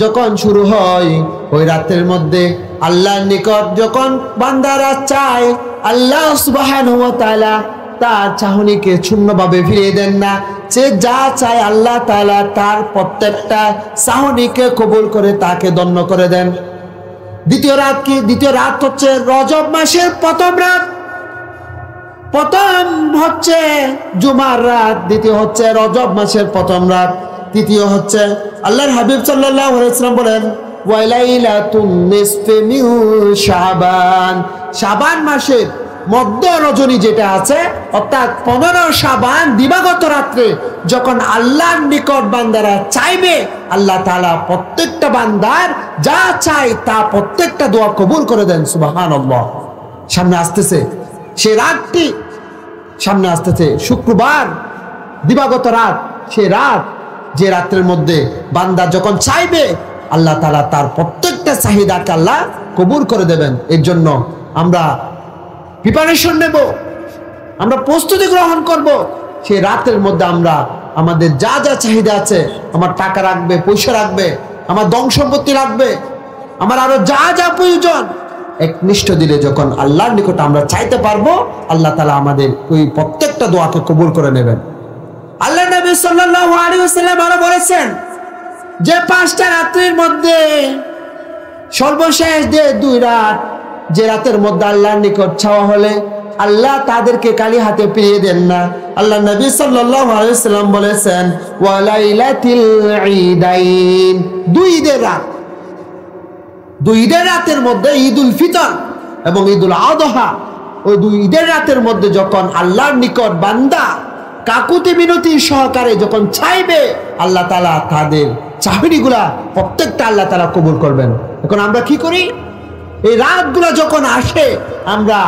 যখন শুরু হয়, ওই রাতের মধ্যে আল্লাহর নিকট যখন বান্দারা চায়, আল্লাহ সুবহানাহু ওয়া তাআলা তার চাহনিকে শূন্যভাবে ফিরিয়ে দেন না। সে যা চায় আল্লাহ তাআলা তার প্রত্যেকটা চাহনিকে কবুল করে তাকে ধন্য করে দেন। দ্বিতীয় রাত কি? দ্বিতীয় রাত হচ্ছে রজব মাসের প্রথম রাত। প্রথম হচ্ছে জুমার রাত, দ্বিতীয় হচ্ছে রজব মাসের প্রথম রাত, তৃতীয় হচ্ছে আল্লাহর হাবিব সাল্লাল্লাহু আলাইহি ওয়াসাল্লাম বলেন, ওয়ালাইলাতুন নিসফি মিন শাবান, শাবান মাসের মধ্য রজনী যেটা আছে অর্থাৎ 15 শাবান দিবাগত রাত্রে যখন আল্লাহর নিকট বান্দারা চাইবে, আল্লাহ তাআলা প্রত্যেকটা বান্দার যা চায় তা প্রত্যেকটা দোয়া কবুল করে দেন। সুবহানাল্লাহ। সামনে আসতেছে সে রাতটি, সামনে আসতেছে শুক্রবার দিবাগত রাত, সে রাত যে রাত্রের মধ্যে বান্দা যখন চাইবে আল্লাহ তাআলা তার প্রত্যেকটা চাহিদাকে আল্লাহ কবুল করে দেবেন। এর জন্য আমরা প্রিপারেশন নেব, আমরা প্রস্তুতি গ্রহণ করব। সেই রাতের মধ্যে আমরা আমাদের যা যা চাহিদা আছে, আমার টাকা রাখবে, পয়সা রাখবে, আমার ধন সম্পত্তি রাখবে, আমার আরো যা যা প্রয়োজন, একনিষ্ঠ দিলে যখন আল্লাহর নিকট আমরা চাইতে পারবো, আল্লাহ তাআলা আমাদের ওই প্রত্যেকটা দোয়াকে কবুল করে নেবেন। আল্লাহ নবী সাল্লাল্লাহু আলাইহি ওয়াসাল্লাম আরো বলেছেন যে 5টা রাত্রির মধ্যে সর্বশেষ যে 2 রাত, যে রাতের মধ্যে আল্লাহর নিকট চাওয়া হলে আল্লাহ তাদেরকে খালি হাতে ফিরিয়ে দেন না। আল্লাহ নবী সাল্লাল্লাহু আলাইহি ওয়াসাল্লাম বলেছেন, ওয়ালাইলাতিল ঈদাইন, 2 ঈদের রাত, 2 ঈদের রাতের মধ্যে ঈদুল ফিতর এবং ঈদুল আযহা, ওই 2 ঈদের রাতের মধ্যে যখন আল্লাহর নিকট বান্দা কাকুতি মিনতি সহকারে যখন চাইবে, আল্লাহ তাআলা তাদের চাহনিগুলা প্রত্যেকটা আল্লাহ তাআলা কবুল করবেন। এখন আমরা কি করি? এই রাতগুলা যখন আসে আমরা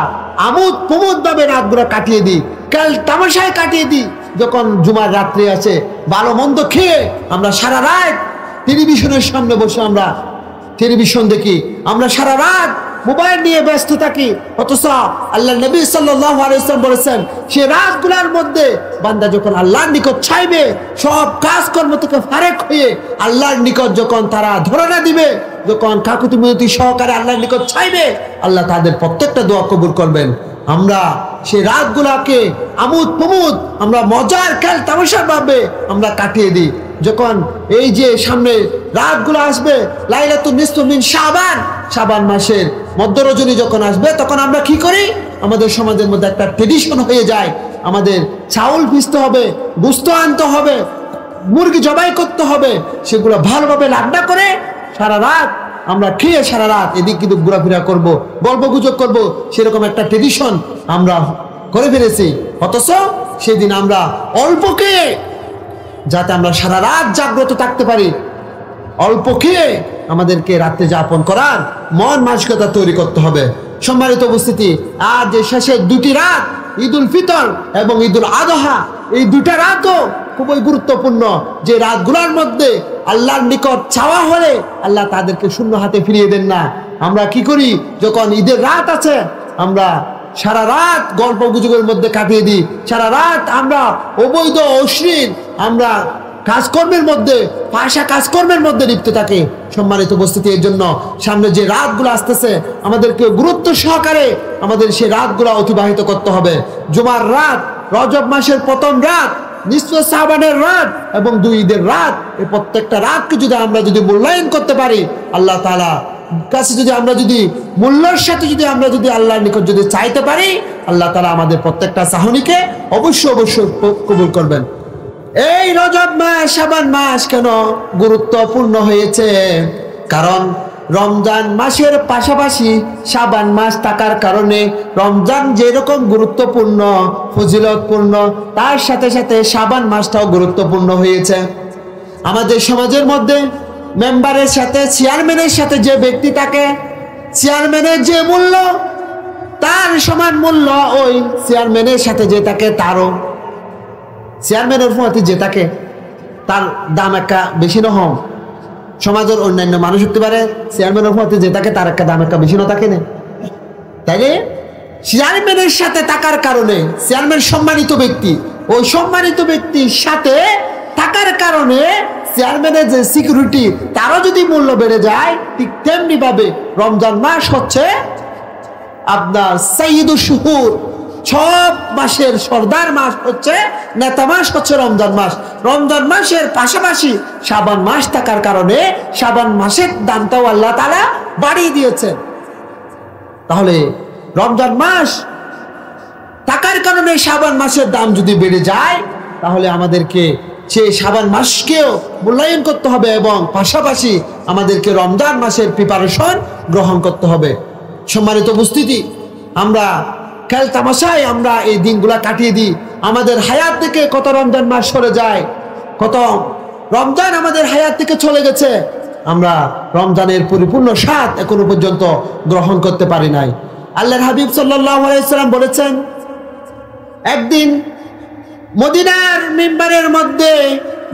আমোদ প্রমোদ ভাবে রাতগুলা কাটিয়ে দিই, কাল তামাশায় কাটিয়ে দিই। যখন জুমার রাত্রি আছে ভালো মন্দ খেয়ে আমরা সারা রাত টেলিভিশনের সামনে বসে আমরা টেলিভিশন দেখি, আমরা সারা রাত মোবাইল নিয়ে ব্যস্ত থাকি। অথচ আল্লাহ নবী সাল্লাল্লাহু আলাইহি ওয়াসাল্লাম বলেছেন, সে রাতগুলোর মধ্যে বান্দা যখন আল্লাহর নিকট চাইবে, সব কাজকর্ম থেকে ফারেক হয়ে আল্লাহর নিকট যখন তারা ধারণা দিবে, যখন কাকুতি মিনতি সহকারে আল্লাহর নিকট চাইবে, আল্লাহ তাদের প্রত্যেকটা দোয়া কবুল করবেন। আমরা সেই রাতগুলাকে আমোদ প্রমোদ, আমরা মজার খেল তামাশার ভাবে আমরা কাটিয়ে দিই। যখন এই যে সামনে রাতগুলো আসবে, লাইলাতুন নিসফু মিন শাবান, শাবান মাসের মধ্য রজনী যখন আসবে, তখন আমরা কি করি? আমাদের সমাজের মধ্যে একটা ট্রেডিশন হয়ে যায়, আমাদের চাউল ভিজতে হবে, গোশত আনতে হবে, মুরগি জবাই করতে হবে, সেগুলো ভালোভাবে রান্না করে সারা রাত আমরা খেয়ে সারা রাত এদিক কিন্তু ঘোরাফেরা করবো, গল্প গুজব করবো, সেরকম একটা ট্রেডিশন আমরা করে ফেলেছি। অথচ সেদিন আমরা অল্প খেয়ে, যাতে আমরা সারা রাত জাগ্রত থাকতে পারি, অল্প খেয়ে আমাদেরকে রাত্রে যাপন করার মন মানসিকতা তৈরি করতে হবে। সম্মানিত উপস্থিতি, আর যে শেষের 2টি রাত ঈদুল ফিতর এবং ঈদুল আযহা, এই 2টা রাতও খুবই গুরুত্বপূর্ণ, যে রাতগুলোর মধ্যে আল্লাহর নিকট চাওয়া হলে আল্লাহ তাদেরকে শূন্য হাতে ফিরিয়ে দেন না। আমরা কি করি? যখন ঈদের রাত আছে আমরা সারা রাত গল্প গুজবের মধ্যে কাটিয়ে দিই, সারা রাত আমরা অবৈধ অশ্লীল আমরা কাজকর্মের মধ্যে, ফাঁসা কাজকর্মের মধ্যে লিপ্ত থাকে। সম্মানিত উপস্থিতি, এর জন্য সামনে যে রাতগুলো আসতেছে আমাদেরকে গুরুত্ব সহকারে আমাদের সেই রাতগুলো অতিবাহিত করতে হবে। জুমার রাত, রজব মাসের প্রথম রাত, নিসফে শাবানের রাত এবং 2 ঈদের রাত, এই প্রত্যেকটা রাতকে আমরা যদি মূল্যায়ন করতে পারি, আল্লাহ তাআলা কাছে আমরা যদি মূল্যের সাথে আমরা যদি আল্লাহর নিকট যদি চাইতে পারি, আল্লাহ তাআলা আমাদের প্রত্যেকটা চাহনিকে অবশ্যই কবুল করবেন। এই রজব মাস, শাবান মাস কেন গুরুত্বপূর্ণ হয়েছে? কারণ রমজান মাসের পাশাপাশি শাবান মাস থাকার কারণে রমজান যেরকম গুরুত্বপূর্ণ, ফজিলতপূর্ণ, তার সাথে সাথে শাবান মাসটাও গুরুত্বপূর্ণ হয়েছে। আমাদের সমাজের মধ্যে মেম্বারের সাথে, চেয়ারম্যানের সাথে যে ব্যক্তি থাকে, চেয়ারম্যানের যে মূল্য, তার সমান মূল্য ওই চেয়ারম্যানের সাথে যে থাকে তারও। চেয়ারম্যানের প্রতি যে থাকে তার দাম একটা বেশি না হম। সমাজের অন্যান্য মানুষ হতে পারে, চেয়ারম্যানের প্রতি যে থাকে তার একটা দাম একটা বেশি না থাকে না। তাইলে চেয়ারম্যানের সাথে থাকার কারণে, চেয়ারম্যান সম্মানিত ব্যক্তি, ওই সম্মানিত ব্যক্তির সাথে থাকার কারণে চেয়ারম্যানের যে সিকিউরিটি, তারও যদি মূল্য বেড়ে যায়, ঠিক তেমনি ভাবে রমজান মাস হচ্ছে আপনার সাইয়্যিদুশ শুহুর, সব মাসের সর্দার মাস হচ্ছে, নেতা মাস হচ্ছে রমজান মাস। রমজান মাসের পাশাপাশি শাবান মাস থাকার কারণে শাবান মাসের দামটাও আল্লাহ তাআলা বাড়িয়ে দিয়েছেন। তাহলে রমজান মাস থাকার কারণে শাবান মাসের দাম যদি বেড়ে যায়, তাহলে আমাদেরকে সেই শাবান মাসকেও মূল্যায়ন করতে হবে এবং পাশাপাশি আমাদেরকে রমজান মাসের প্রিপারেশন গ্রহণ করতে হবে। সম্মানিত উপস্থিতি, আমরা খেল তামাশায় আমরা এই দিনগুলা কাটিয়ে দিই। আমাদের হায়াত থেকে কত রমজান মাস সরে যায়, কত রমজান আমাদের হায়াত থেকে চলে গেছে, আমরা রমজানের পরিপূর্ণ স্বাদ এখনো পর্যন্ত গ্রহণ করতে পারি নাই। আল্লাহর হাবিব সাল্লাল্লাহু আলাইহি ওয়াসাল্লাম বলেছেন, একদিন মদিনার মিম্বারের মধ্যে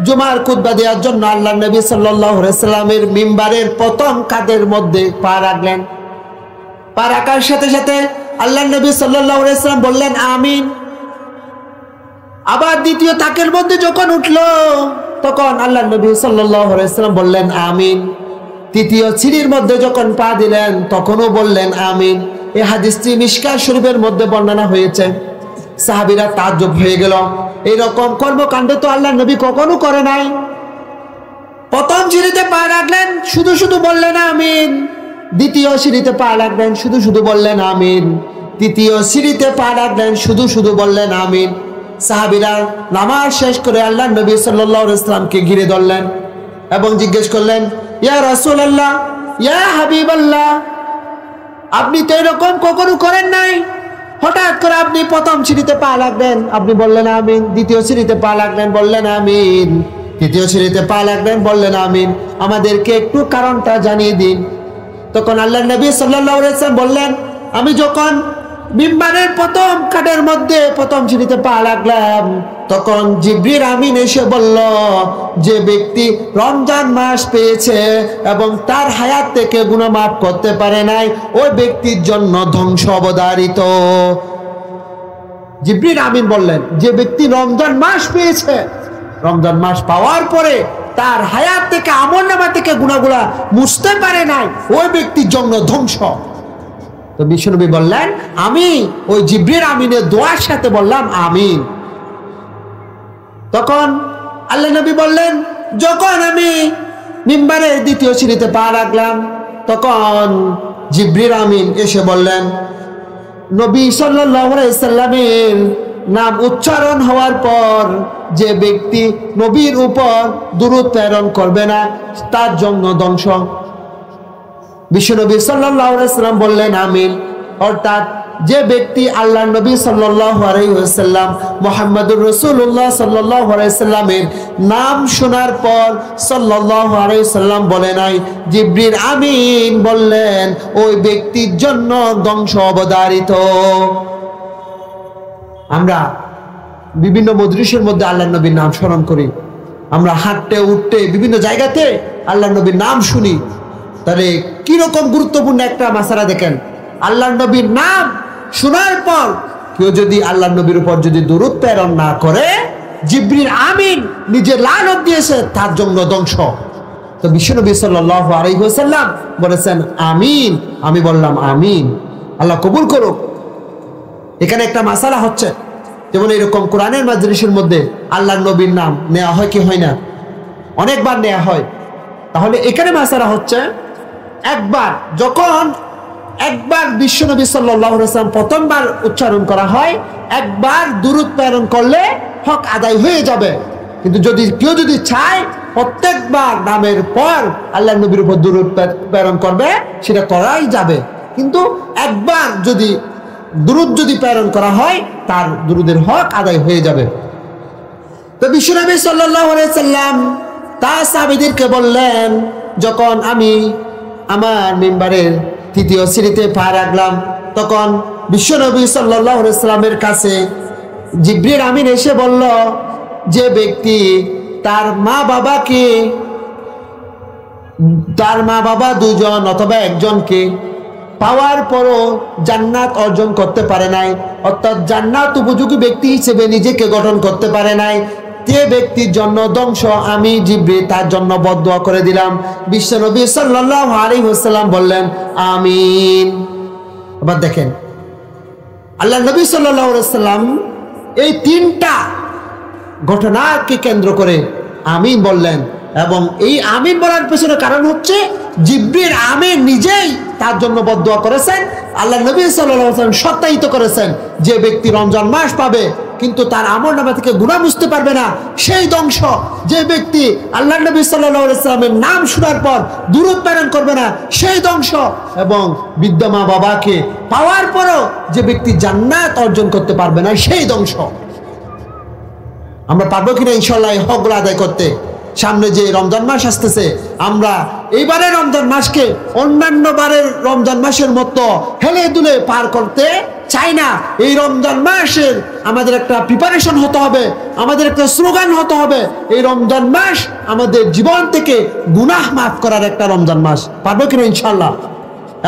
জুমার খুতবা দেওয়ার জন্য আল্লাহর নবী সাল্লাল্লাহু আলাইহি ওয়াসাল্লামের মিম্বারের প্রথম কাদের মধ্যে পা রাখলেন। পা রাখার সাথে সাথে আল্লাহর নবী সাল্লাল্লাহু আলাইহি ওয়াসাল্লাম বললেন আমিন। আবার দ্বিতীয় তাকের মধ্যে যখন উঠলো, তখন আল্লাহর নবী সাল্লাল্লাহু আলাইহি ওয়াসাল্লাম বললেন আমিন। তৃতীয় সিঁড়ির মধ্যে যখন পা দিলেন, তখনও বললেন আমিন। এই হাদিসটি মিশকাত শরীফের মধ্যে বর্ণনা হয়েছে। সাহাবীরা তাজ্জব হয়ে গেল, এইরকম কর্মকাণ্ড তো আল্লাহর নবী কখনো করে নাই। প্রথম সিঁড়িতে পা রাখলেন, শুধু শুধু বললেন আমিন। দ্বিতীয় সিঁড়িতে পা রাখলেন, শুধু শুধু বললেন আমিন। তৃতীয় সিঁড়িতে পা রাখলেন, শুধু শুধু বললেন আমিন। সাহাবীরা নামাজ শেষ করে আল্লাহর নবী সাল্লাল্লাহু আলাইহি ওয়াসাল্লামকে ঘিরে ধরলেন এবং জিজ্ঞেস করলেন, ইয়া রাসূলুল্লাহ, ইয়া হাবিবাল্লাহ, আপনি তো এরকম কখনো করেন নাই। হঠাৎ করে আপনি প্রথম সিঁড়িতে পা রাখলেন, আপনি বললেন আমিন। দ্বিতীয় সিঁড়িতে পা রাখলেন, বললেন আমিন। তৃতীয় সিঁড়িতে পা রাখলেন, বললেন আমিন। আমাদেরকে একটু কারণটা জানিয়ে দিন। তখন আল্লাহর নবী সাল্লাল্লাহু আলাইহি ওয়াসাল্লাম বললেন, আমি যখন মিম্বারের প্রথম কাঠের মধ্যে প্রথম সিঁড়িতে পা রাখলাম, তখন জিবরিল আমিন এসে বলল, যে ব্যক্তি রমজান মাস পেয়েছে এবং তার হায়াত থেকে গুনাহ মাফ করতে পারে নাই, ওই ব্যক্তির জন্য ধ্বংস অবধারিত। জিবরিল আমিন বললেন, যে ব্যক্তি রমজান মাস পেয়েছে, রমজান মাস পাওয়ার পরে তার হায়াত থেকে, আমলনামা থেকে গুনাহগুলা মুছতে পারে নাই, ওই ব্যক্তির জন্য ধ্বংস। তো বিশ্বনবী বললেন, আমি ওই জিবরিল আমিনের দোয়ার সাথে বললাম আমিন। তখন আল্লাহ নবী বললেন, যখন আমি মিম্বারের দ্বিতীয় সিঁড়িতে পা রাখলাম, তখন জিবরিল আমিন এসে বললেন, নবী সাল্লাল্লাহু আলাইহি সাল্লামের নাম উচ্চারণ হওয়ার পর যে ব্যক্তি নবীর উপর দুরূদ প্রেরণ করবে না, তার জন্য ধ্বংস। বিশ্বনবী সাল্লাল্লাহু আলাইহি সাল্লাম বললেন আমিন। অর্থাৎ যে ব্যক্তি আল্লাহর নবী সাল্লাল্লাহু আলাইহি ওয়াসাল্লাম মুহাম্মদুর রাসূলুল্লাহ সাল্লাল্লাহু আলাইহি সাল্লামের নাম শোনার পর সাল্লাল্লাহু আলাইহি সাল্লাম বলে নাই, জিবরিল আমিন বললেন, ওই ব্যক্তির জন্য ধ্বংস অবধারিত। আমরা বিভিন্ন মজলিসের মধ্যে আল্লাহর নবীর নাম স্মরণ করি, আমরা হাঁটতে উঠতে বিভিন্ন জায়গাতে আল্লাহর নবীর নাম শুনি। তাহলে কিরকম গুরুত্বপূর্ণ একটা মাসালা দেখেন, আল্লাহর নবীর নাম শোনার পর কেউ যদি আল্লাহর নবীর উপর যদি দুরূদ প্রেরণ না করে, জিবরিল আমিন নিজে লানত দিয়েছে তার জন্য ধ্বংস। তো বিশ্বনবী সাল্লাল্লাহু আলাইহি ওয়াসাল্লাম বলেছেন আমিন, আমি বললাম আমিন, আল্লাহ কবুল করুক। এখানে একটা মাসালা হচ্ছে, যেমন এরকম কোরআনের মাজলিসের মধ্যে আল্লাহর নবীর নাম নেওয়া হয় কি হয় না? অনেকবার নেওয়া হয়। তাহলে এখানে মাসালা হচ্ছে, একবার বিশ্বনবী সাল্লাল্লাহু আলাইহি ওয়াসাল্লাম প্রথমবার উচ্চারণ করা হয়, একবার দুরূদ প্রেরণ করলে হক আদায় হয়ে যাবে। কিন্তু কেউ যদি চায় প্রত্যেকবার নামের পর আল্লাহর নবীর উপর দুরূদ প্রেরণ করবে, সেটা করাই যাবে। কিন্তু একবার দুরূদ যদি প্রেরণ করা হয়, তার দুরূদের হক আদায় হয়ে যাবে। তো বিশ্বনবী সাল্লাল্লাহু আলাইহি ওয়াসাল্লাম তার সাহাবীদেরকে বললেন, যখন আমি আমার মিম্বারের তৃতীয় সিঁড়িতে পা রাখলাম, তখন বিশ্বনবী সাল্লাল্লাহু আলাইহি ওয়াসাল্লামের কাছে জিবরিল আমিন এসে বলল, যে ব্যক্তি তার মা বাবা দুজন অথবা একজনকে পাওয়ার পরও জান্নাত অর্জন করতে পারে নাই, অর্থাৎ জান্নাত উপযোগী ব্যক্তি হিসেবে নিজেকে গঠন করতে পারে নাই, যে ব্যক্তির জন্য ধ্বংস আমি জিবরিল তার জন্য বদদুয়া করে দিলাম। বিশ্বনবী সাল্লাল্লাহু আলাইহি ওয়াসাল্লাম বললেন আমিন। আবার দেখেন, আল্লাহ নবী সাল্লাল্লাহু আলাইহি ওয়াসাল্লাম এই তিনটা ঘটনাকে কেন্দ্র করে আমিন বললেন, এবং এই আমিন বলার পেছনে কারণ হচ্ছে জিবরিল আমিন নিজেই তার জন্য বদদুয়া করেছেন। আল্লাহ নবী সাল্লাল্লাহু আলাইহি ওয়াসাল্লাম সত্যায়িত করেছেন, যে ব্যক্তি রমজান মাস পাবে কিন্তু তার আমলনামা থেকে গুনাহ মুছতে পারবে না, সেই ধ্বংস। যে ব্যক্তি আল্লাহ নবী সাল্লাল্লাহু আলাইহি ওয়াসাল্লামের নাম শোনার পর দুরূদ প্রেরণ করবে না, সেই ধ্বংস। এবং বৃদ্ধ মা বাবাকে পাওয়ার পরও যে ব্যক্তি জান্নাত অর্জন করতে পারবে না, সেই ধ্বংস। আমরা পারবো কিনা ইনশাআল্লাহ এই হকগুলো আদায় করতে? সামনে যে রমজান মাস আসতেছে, আমরা এইবারে রমজান মাসকে অন্যান্য বারের রমজান মাসের মতো হেলে দুলে পার করতে চাই না। এই রমজান মাসের আমাদের একটা প্রিপারেশন হতে হবে, আমাদের একটা স্লোগান হতে হবে, এই রমজান মাস আমাদের জীবন থেকে গুনাহ মাফ করার একটা রমজান মাস। পারবো কিনা ইনশাআল্লাহ?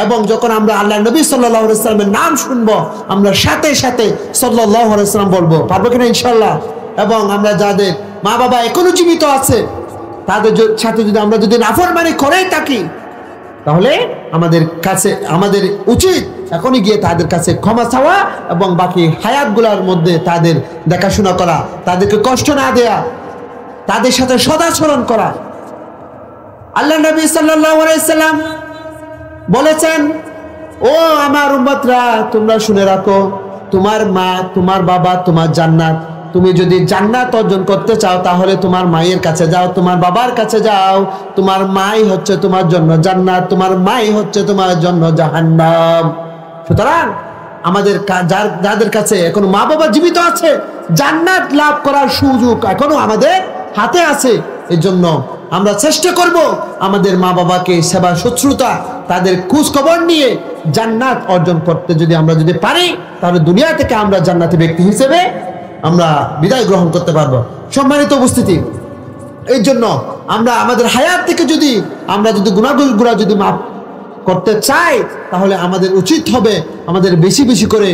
এবং যখন আমরা আল্লাহ নবী সাল্লাল্লাহু আলাইহি ওয়াসাল্লামের নাম শুনবো, আমরা সাথে সাথে সাল্লাল্লাহু আলাইহি ওয়াসাল্লাম বলবো। পারবো কিনা ইনশাআল্লাহ? এবং আমরা যাদের মা বাবা এখনো জীবিত আছে, তাদের সাথে আমরা যদি নাফরমানি করেই থাকি, তাহলে আমাদের উচিত এখনই গিয়ে তাদের কাছে ক্ষমা চাওয়া এবং বাকি হায়াতগুলোর মধ্যে তাদের দেখাশোনা করা, তাদেরকে কষ্ট না দেয়া, তাদের সাথে সদাচরণ করা। আল্লাহ নবী সাল্লাল্লাহু আলাইহি ওয়াসাল্লাম বলেছেন, ও আমার উম্মতরা, তোমরা শুনে রাখো, তোমার মা, তোমার বাবা, তোমার জান্নাত। তুমি যদি জান্নাত অর্জন করতে চাও, তাহলে তোমার মায়ের কাছে যাও, তোমার বাবার কাছে যাও। তোমার মাই হচ্ছে তোমার জন্য জান্নাত, তোমার মাই হচ্ছে তোমার জন্য জাহান্নাম। সুতরাং আমাদের যাদের কাছে এখনো মা বাবা জীবিত আছে, জান্নাত লাভ করার সুযোগ এখনো আমাদের হাতে আছে। এর জন্য আমরা চেষ্টা করব আমাদের মা বাবাকে সেবা শুশ্রূষা, তাদের খোঁজ খবর নিয়ে জান্নাত অর্জন করতে। আমরা যদি পারি, তাহলে দুনিয়া থেকে আমরা জান্নাতি ব্যক্তি হিসেবে আমরা বিদায় গ্রহণ করতে পারবো। সম্মানিত উপস্থিতি, এই জন্য আমরা আমাদের হায়াত থেকে আমরা যদি গুনাহগুলো যদি মাফ করতে চাই, তাহলে আমাদের উচিত হবে আমাদের বেশি বেশি করে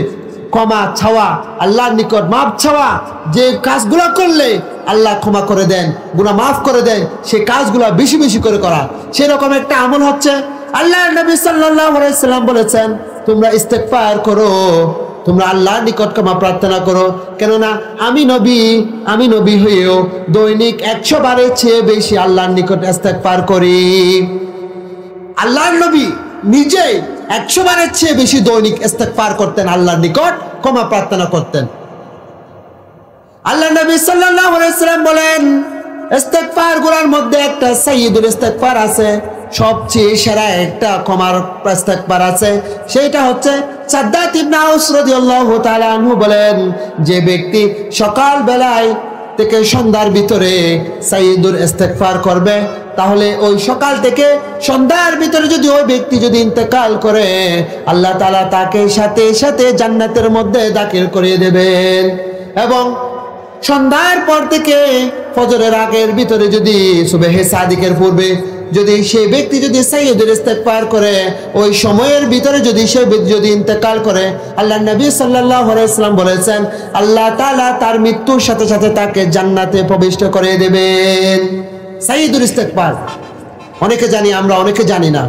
ক্ষমা চাওয়া, আল্লাহর নিকট মাফ চাওয়া। যে কাজগুলো করলে আল্লাহ ক্ষমা করে দেন, গুনাহ মাফ করে দেন, সেই কাজগুলো বেশি বেশি করে করা। সেরকম একটা আমল হচ্ছে, আল্লাহর নবী সাল্লাল্লাহু আলাইহি ওয়াসাল্লাম বলেছেন, তোমরা ইস্তেগফার করো, তোমরা আল্লাহর নিকট ক্ষমা প্রার্থনা করো। কেননা আমি নবী হয়েও দৈনিক 100 বারের চেয়ে বেশি আল্লাহর নিকট ইস্তেগফার করি। আল্লাহর নবী নিজে 100 বারের চেয়ে বেশি দৈনিক ইস্তেগফার করতেন, আল্লাহর নিকট ক্ষমা প্রার্থনা করতেন। আল্লাহ নবী সাল্লাল্লাহু আলাইহি ওয়াসাল্লাম বলেন, ইস্তেগফার গুলোর মধ্যে একটা সাইয়্যিদুল ইস্তেগফার আছে, সবচেয়ে সেরা একটা ক্ষমার ইস্তেগফার আছে, সেটা হচ্ছে সাদ্দাত ইবনে আউস রাদিয়াল্লাহু তাআলা আনহু বলেন, যে ব্যক্তি সকাল বেলায় থেকে সন্ধ্যার ভিতরে সাইয়্যিদুল ইস্তেগফার করবে, তাহলে ওই সকাল থেকে সন্ধ্যার ভিতরে যদি ওই ব্যক্তি যদি ইন্তেকাল করে, আল্লাহ তাআলা তাকে সাথে সাথে জান্নাতের মধ্যে দাখিল করিয়ে দেবেন। এবং সন্ধ্যার পর থেকে ফজরের আগের ভিতরে যদি সুবহে সাদিকের পূর্বে যদি সেই ব্যক্তি যদি সাইয়্যিদুল ইস্তিগফার করে, ওই সময়ের ভিতরে যদি সে যদি ইন্তেকাল করে, আল্লাহ নবী সাল্লাল্লাহু আলাইহি ওয়াসাল্লাম বলেছেন আল্লাহ তাআলা তার মৃত্যুর সাথে সাথে তাকে জান্নাতে প্রবিষ্ট করে দেবেন। সাইয়্যিদুল ইস্তিগফার অনেকে জানি আমরা, অনেকে জানি না।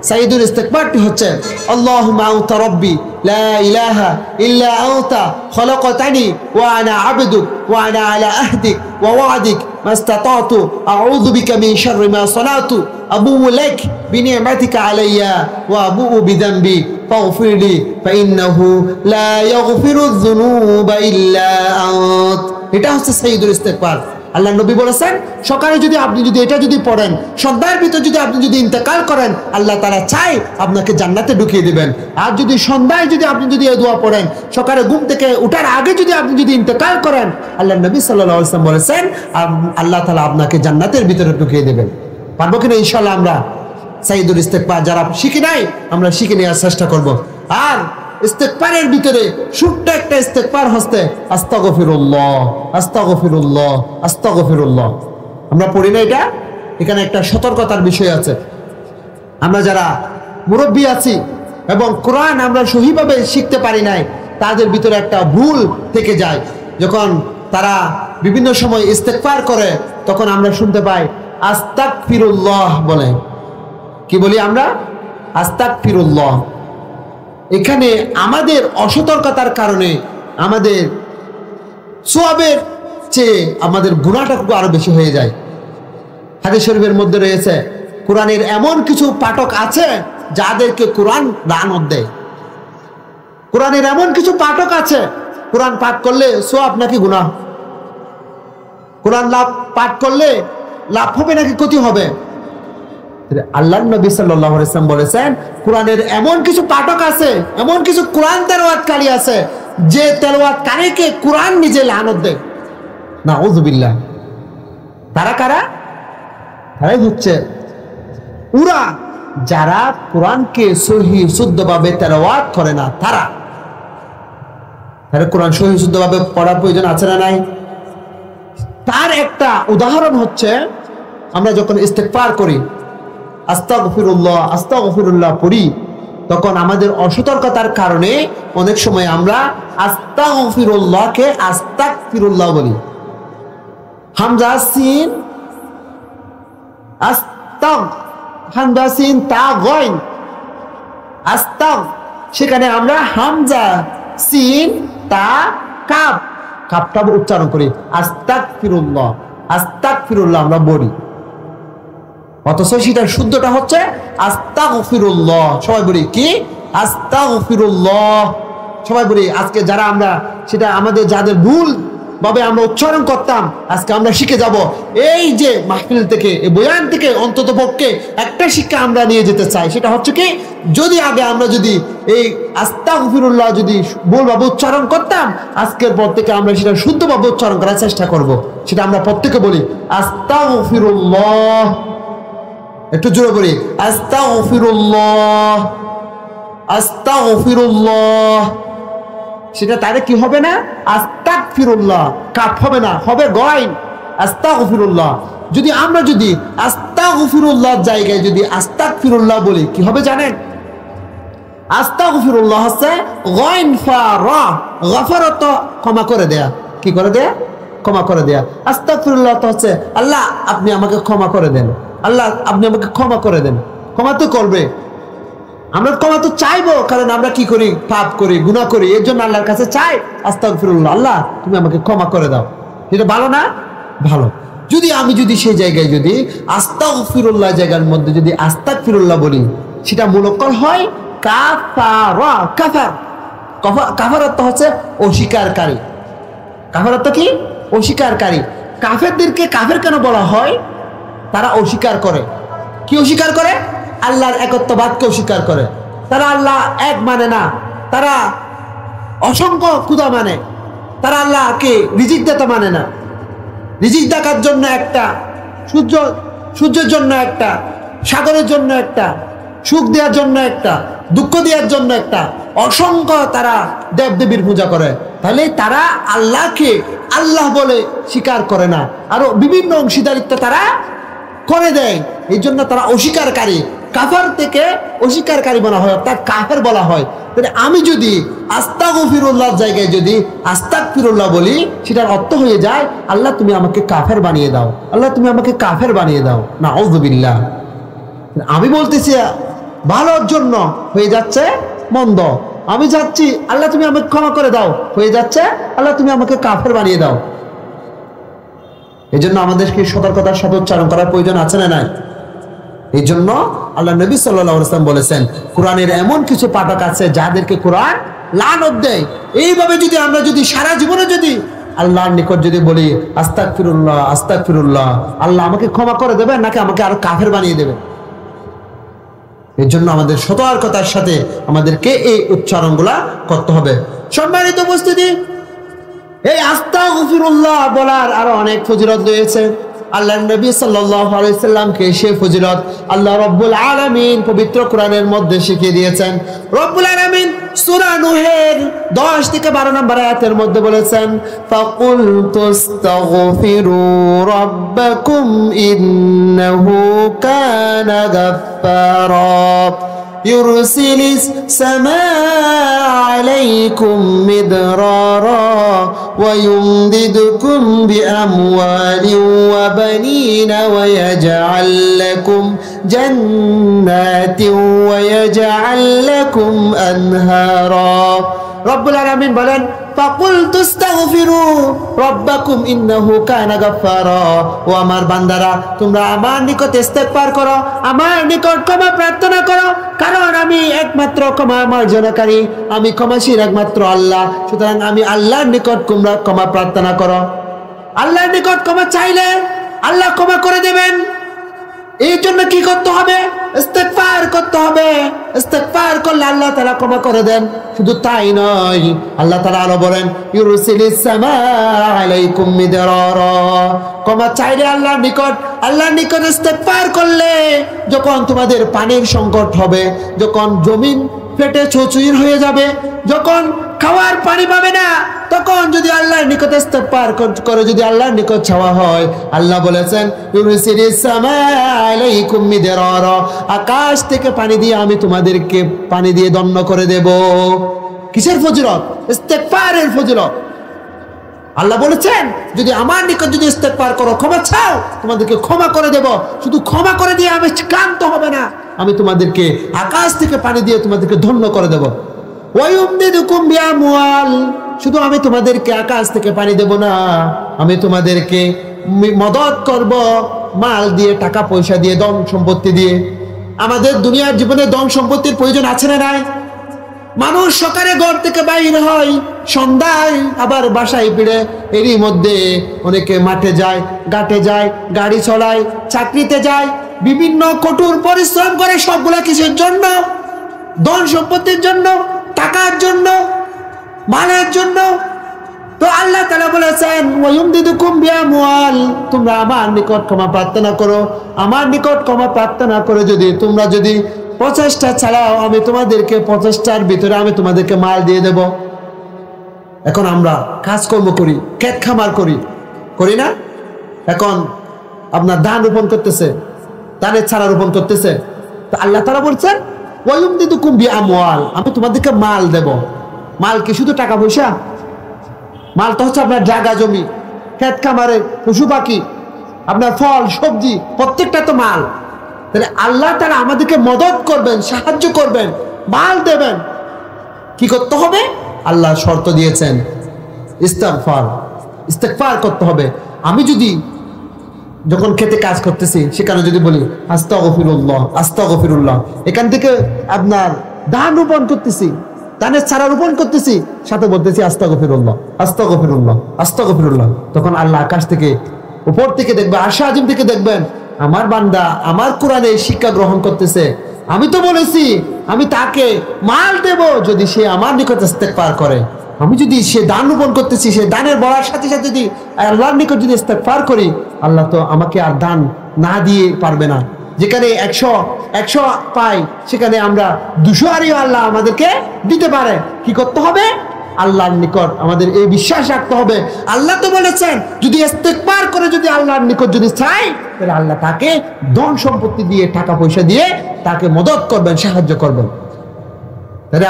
সাইয়্যিদুল ইস্তিগফারটি হচ্ছে আল্লাহুম্মা আনতা রাব্বি লা ইলাহা ইল্লা আনতা খলাকতানি ওয়া আনা আবদুক ওয়া আনা আলা আহদিক ওয়া ওয়াদিক মাস্তাতাতু আউযু বিকা মিন শাররি মা সানাতু আবুউ লাক বিনি'মাতিকা আলাইয়া ওয়া আবুউ বিযামবি ফাগফিরলি ফাইন্নাহু লা ইয়াগফিরুয যুনুবা ইল্লা আনত। এটা হচ্ছে সাইয়্যিদুল ইস্তিগফার। আল্লাহ নবী বলেছেন সকালে যদি আপনি যদি এটা যদি পড়েন, সন্ধ্যার ভিতর যদি আপনি যদি ইন্তেকাল করেন, আল্লাহ তাআলা চাই আপনাকে জান্নাতে ঢুকিয়ে দিবেন। আর যদি সন্ধ্যায় যদি আপনি যদি এই দোয়া পড়েন, সকালে ঘুম থেকে ওঠার আগে যদি আপনি যদি ইন্তেকাল করেন, আল্লাহ নবী সাল্লাল্লাহু আলাইহি ওয়াসাল্লাম বলেছেন আল্লাহ তাআলা আপনাকে জান্নাতের ভিতরে ঢুকিয়ে দিবেন। পারবো কিনা ইনশাআল্লাহ আমরা সাইয়্যিদুল ইস্তিগফার যারা শিখি নাই আমরা শিখে নেওয়ার চেষ্টা করব। আর ইস্তিগফারের ভিতরে ছোট্ট একটা ইস্তিগফার হচ্ছে আস্তাগফিরুল্লাহ আস্তাগফিরুল্লাহ আস্তাগফিরুল্লাহ। আমরা পড়ি না এটা? এখানে একটা সতর্কতার বিষয় আছে। আমরা যারা মুরব্বী আছি এবং কোরআন আমরা সহিভাবে শিখতে পারি নাই, তাদের ভিতরে একটা ভুল থেকে যায়। যখন তারা বিভিন্ন সময় ইস্তিগফার করে তখন আমরা শুনতে পাই আস্তাগফিরুল্লাহ বলে। কি বলি আমরা? আস্তাগফিরুল্লাহ। এখানে আমাদের অসতর্কতার কারণে আমাদের সওয়াবের চেয়ে আমাদের গুনাহটা আরো বেশি হয়ে যায়। হাদিস শরীফের মধ্যে রয়েছে কোরআনের এমন কিছু পাঠক আছে যাদেরকে কোরআন লানত দেয়। কোরআনের এমন কিছু পাঠক আছে কোরআন পাঠ করলে সওয়াব নাকি গুনাহ, কোরআন পাঠ করলে লাভ হবে নাকি ক্ষতি হবে। আল্লাহর নবী সাল্লাল্লাহু আলাইহি ওয়াসাল্লাম বলেছেন কোরআনের এমন কিছু পাঠক আছে, এমন কিছু কোরআন তেলাওয়াতকারী আছে যে তেলাওয়াতকারীকে কোরআন নিজে লানত দেয়। নাউযুবিল্লাহ। তারা কারা? তারাই হচ্ছে ওরা যারা কোরআনকে সহি শুদ্ধভাবে তেলাওয়াত করে না। তারা কোরআন সহি শুদ্ধভাবে পড়ার প্রয়োজন আছে না নাই? তার একটা উদাহরণ হচ্ছে আমরা যখন ইস্তিগফার করি, আস্তাগফিরুল্লাহ আস্তাগফিরুল্লাহ পড়ি, তখন আমাদের অসতর্কতার কারণে অনেক সময় আমরা আস্তাগফিরুল্লাহকে আস্তাগফিরুল্লাহ বলি। হামজা সিন আস্তাগ, হামজা সিন তা গইন আস্তাগ, সেখানে আমরা হামজা সিন তা কাফ, কাফটা উচ্চারণ করি আস্তাগফিরুল্লাহ আস্তাগফিরুল্লাহ আমরা বলি, অথচ সেটার শুদ্ধটা হচ্ছে আস্তাগফিরুল্লাহ। সবাই বলি কি? আস্তাগফিরুল্লাহ। সবাই বলি। আজকে যারা আমরা সেটা আমাদের যাদের ভুল ভাবে আমরা উচ্চারণ করতাম, আজকে আমরা শিখে যাব। এই যে মাহফিল থেকে, এই বয়ান থেকে অন্তত পক্ষে একটা শিক্ষা আমরা নিয়ে যেতে চাই, সেটা হচ্ছে কি, যদি আগে আমরা যদি এই আস্তাগফিরুল্লাহ যদি ভুলভাবে উচ্চারণ করতাম, আজকের পর থেকে আমরা সেটা শুদ্ধভাবে উচ্চারণ করার চেষ্টা করব। সেটা আমরা প্রত্যেকে বলি আস্তাগফিরুল্লাহ। একটু জোরে বলি আস্তাগফিরুল্লাহ আস্তাগফিরুল্লাহ। সেটা তাহলে কি হবে না? আস্তাগফিরুল্লাহ, কাফ হবে না, হবে গইন আস্তাগফিরুল্লাহ। যদি আমরা যদি আস্তাগফিরুল্লাহ জায়গায় যদি আস্তাগফিরুল্লাহ বলি, কি হবে জানেন? আস্তাগফিরুল্লাহ হচ্ছে গইন ফা রা, গফারা তো ক্ষমা করে দেয়া। কি করে দেয়া? ক্ষমা করে দেয়া। আস্তাগফিরুল্লাহ তো হচ্ছে আল্লাহ আপনি আমাকে ক্ষমা করে দেন, আল্লাহ আপনি আমাকে ক্ষমা করে দেন। ক্ষমা তো করবে, আমরা ক্ষমা তো চাইবো, কারণ আমরা কি করি? পাপ করি, গুনাহ করি, এর জন্য আল্লাহর কাছে চাই আস্তাগফিরুল্লাহ, আল্লাহ তুমি আমাকে ক্ষমা করে দাও। এটা ভালো না? ভালো। যদি আমি যদি সেই জায়গায় যদি আস্তাগফিরুল্লাহ জায়গার মধ্যে যদি আস্তাগফিরুল্লাহ বলি, সেটা মুলক্কাল হয় কাফারা। কাফার, কাফারাত হচ্ছে অস্বীকারী। কাফারাত কি? অস্বীকারী। কাফেরদেরকে কাফের কেন বলা হয়? তারা অস্বীকার করে। কি অস্বীকার করে? আল্লাহর একত্ববাদকে অস্বীকার করে। তারা আল্লাহ এক মানে না, তারা অসংখ্য ক্ষুধা মানে, তারা আল্লাহকে রিজিক দাতা মানে না। রিজিক দেখার জন্য একটা, সূর্যের জন্য একটা, সাগরের জন্য একটা, সুখ দেওয়ার জন্য একটা, দুঃখ দেওয়ার জন্য একটা, অসংখ্য তারা দেবদেবীর পূজা করে। তাহলে তারা আল্লাহকে আল্লাহ বলে স্বীকার করে না, আরো বিভিন্ন অংশীদারিত্ব তারা করে দেয়। এই জন্য তারা অস্বীকারী, কাফার থেকে অস্বীকারী বলা হয়, অর্থাৎ কাফের বলা হয়। তাহলে আমি যদি আস্তাগফিরুল্লাহর জায়গায় যদি আস্তাগফিরুল্লাহ বলি, সেটার অর্থ হয়ে যায় আল্লাহ তুমি আমাকে কাফের বানিয়ে দাও, আল্লাহ তুমি আমাকে কাফের বানিয়ে দাও, নাউযুবিল্লাহ। আমি বলতেছি ভালোর জন্য, হয়ে যাচ্ছে মন্দ। আমি যাচ্ছি আল্লাহ তুমি আমাকে ক্ষমা করে দাও, হয়ে যাচ্ছে আল্লাহ তুমি আমাকে কাফের বানিয়ে দাও। এই জন্য আমাদেরকে সতর্কতার সাথে উচ্চারণ করার প্রয়োজন আছে না নাই? এই জন্য আল্লাহ নবী সাল্লাল্লাহু আলাইহি ওয়াসাল্লাম বলেছেন, কোরআনের এমন কিছু পাঠক আছে যাদেরকে কোরআন লানত দেয়। এইভাবে যদি আমরা যদি সারা জীবনে যদি আল্লাহর নিকট যদি বলি আস্তাগফিরুল্লাহ আস্তাগফিরুল্লাহ, আল্লাহ আমাকে ক্ষমা করে দেবে নাকি আমাকে আরো কাফের বানিয়ে দেবে? এর জন্য আমাদের সতর্কতার সাথে আমাদেরকে এই উচ্চারণগুলা করতে হবে। সম্মানিত উপস্থিতি, এই আস্তাগফিরুল্লাহ বলার আরো অনেক ফজিলত রয়েছে। আল্লাহর নবী সাল্লাল্লাহু আলাইহি সাল্লামকে সেই ফজিলত আল্লাহ রাব্বুল আলামিন পবিত্র কোরআনের মধ্যে শিখিয়ে দিয়েছেন। রব্বুল আলামিন সূরা নূহের 10 থেকে 12 নম্বর আয়াতের মধ্যে বলেছেন, ফাকুল তুস্তাগফিরু রাব্বাকুম ইন্নাহু কানা গাফফারা يرسل السماء عليكم مدرارا ويمددكم بأموال وبنين ويجعل لكم جنات ويجعل لكم أنهارا رب العالمين بلن فقلت استغفروا ربكم إنه كان غفارا ও আমার বান্দারা তোমরা আমার নিকট ইস্তেগফার করো, আমার নিকট ক্ষমা প্রার্থনা করো, কারণ আমি একমাত্র ক্ষমা মার্জনাকারী, আমি ক্ষমাশীল একমাত্র আল্লাহ। সুতরাং আমি আল্লাহর নিকট তোমরা ক্ষমা প্রার্থনা করো। আল্লাহর নিকট ক্ষমা চাইলে আল্লাহ ক্ষমা করে দেবেন। এই জন্য কি করতে হবে? ইস্তেগফার করতে হবে। ইস্তেগফার করলে আল্লাহ তাআলা ক্ষমা করে দেন। শুধু তাই নয়, আল্লাহ তাআলা আরো বলেন ইউরসিলিস সামাআ আলাইকুম মিদরারা, ক্ষমা চাইলে আল্লাহর নিকট ইস্তেগফার করলে যখন তোমাদের পানির সংকট হবে, যখন জমিন ফেটে চৌচুর হয়ে যাবে, যখন খাওয়ার পানি পাবে না, তখন যদি আল্লাহর নিকট ইস্তেগফার করে যদি আল্লাহর নিকট চাওয়া হয়, আল্লাহ বলেছেন ইউরসিলিস সামাআ আলাইকুম মিদরারা, আকাশ থেকে পানি দিয়ে আমি তোমাদেরকে পানি দিয়ে দন্ন করে দেব। কিসের ফজিলত? ইস্তেগফারের ফজিলত। আল্লাহ বলেছেন যদি আমার নিকট যদি ইস্তেগফার করো, ক্ষমা চাও, তোমাদেরকে ক্ষমা করে দেব। শুধু ক্ষমা করে দিয়ে আমি ক্ষান্ত হবে না, আমি তোমাদেরকে আকাশ থেকে পানি দিয়ে তোমাদেরকে ধন্য করে দেব। ওয়ায়ুমদিদুকুম বিআমওয়াল, শুধু আমি তোমাদেরকে আকাশ থেকে পানি দেব না, আমি তোমাদেরকে মদদ করব মাল দিয়ে, টাকা পয়সা দিয়ে, ধন সম্পত্তি দিয়ে। আমাদের দুনিয়ার জীবনে ধন সম্পত্তির প্রয়োজন আছে না নাই? মানুষ সকালে ঘর থেকে বাইরে হয়, সন্ধ্যায় আবার বাসায় ফিরে। এরই মধ্যে অনেকে মাঠে যায়, ঘাটে যায়, গাড়ি চলায়, চাকরিতে যায়, বিভিন্ন কঠোর পরিশ্রম করে। সবগুলা কিসের জন্য? ধন সম্পত্তির জন্য, টাকার জন্য, মালের জন্য। তো আল্লাহ তাআলা বলেছেন ওয়ায়ুমদিদুকুম বিআমওয়াল, তোমরা আমার নিকট ক্ষমা প্রার্থনা করো। আমার নিকট ক্ষমা প্রার্থনা করে যদি তোমরা যদি 50টা ছাড়াও, আমি তোমাদেরকে 50টার ভিতরে আমি তোমাদেরকে মাল দিয়ে দেব। এখন আমরা কাজকর্ম করি, ক্ষেত খামার করি না? এখন আপনার ধান রোপণ করতেছে, ধানের ছাড়া রোপণ করতেছে। তো আল্লাহ তাআলা বলছেন ওয়ায়ুমদিদুকুম বিআমওয়াল, আমি তোমাদেরকে মাল দেব। মাল কি শুধু টাকা পয়সা? মালটা হচ্ছে আপনার জায়গা জমি, ক্ষেত খামারের পশু পাখি, আপনার ফল সবজি, প্রত্যেকটা তো মাল। তাহলে আল্লাহ তাআলা আমাদেরকে মদদ করবেন, সাহায্য করবেন, মাল দেবেন। কি করতে হবে? আল্লাহ শর্ত দিয়েছেন ইস্তেগফার করতে হবে। আমি যদি যখন খেতে কাজ করতেছি সেখানে যদি বলি আস্তাগফিরুল্লাহ আস্তাগফিরুল্লাহ, এখান থেকে আপনার ধান রোপণ করতেছি, ধানের চারা রোপণ করতেছি, সাথে বলতেছি আস্তাগফিরুল্লাহ আস্তাগফিরুল্লাহ আস্তাগফিরুল্লাহ, তখন আল্লাহ আকাশ থেকে, উপর থেকে দেখবে, আরশে আজিম থেকে দেখবেন আমার বান্দা আমার কোরআনে শিক্ষা গ্রহণ করতেছে। আমি তো বলেছি আমি তাকে মাল দেব যদি সে আমার নিকট ইস্তেগফার করে। আমি যদি সে দান রোপণ করতেছি, সে দানের বলার সাথে সাথে যদি আল্লাহর নিকট যদি ইস্তেগফার করি, আল্লাহ তো আমাকে আর দান না দিয়ে পারবে না। যেখানে 100 পাই, সেখানে আমরা 200 আরও আল্লাহ আমাদেরকে দিতে পারে। কি করতে হবে? আল্লাহর নিকট আমাদের এই বিশ্বাস রাখতে হবে। আল্লাহ তো বলেছেন যদি ইস্তেগফার করে যদি আল্লাহর নিকট যদি চাই, তাহলে আল্লাহ তাকে ধন সম্পত্তি দিয়ে, টাকা পয়সা দিয়ে তাকে মদত করবেন, সাহায্য করবেন। তাহলে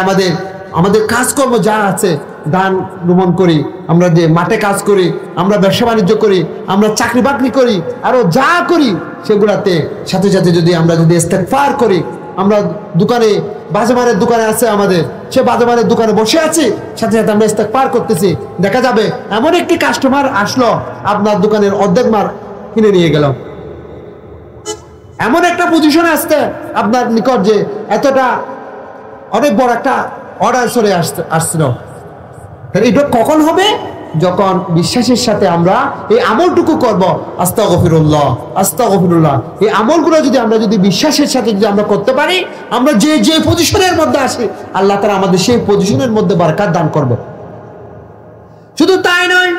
আমাদের কাজকর্ম যা আছে, দান রোপণ করি, আমরা যে মাঠে কাজ করি, আমরা ব্যবসা বাণিজ্য করি, আমরা চাকরি বাকরি করি, আরো যা করি সেগুলাতে সাথে সাথে যদি আমরা যদি ইস্তেগফার করি, আমরা দোকানে বাজারের দোকানে আছে আমাদের, সে বাজারের দোকানে বসে আছি, সাথে সাথে আমরা ইস্তেগফার করতেছি, দেখা যাবে এমন একটি কাস্টমার আসলো আপনার দোকানের অর্ধেক মাল কিনে নিয়ে গেল। এমন একটা পজিশনে আসছে আপনার নিকট যে এতটা অনেক বড় একটা অর্ডার চলে আসছিল। এটা কখন হবে? যখন বিশ্বাসের সাথে আমরা এই আমলটুকু করব, আস্তাগফিরুল্লাহ আস্তাগফিরুল্লাহ, এই আমলগুলো যদি আমরা যদি বিশ্বাসের সাথে যদি আমরা করতে পারি, আমরা যে পজিশনের মধ্যে আসি আল্লাহ তাআলা আমাদের সেই পজিশনের মধ্যে বরকত দান করবে। শুধু তাই নয়,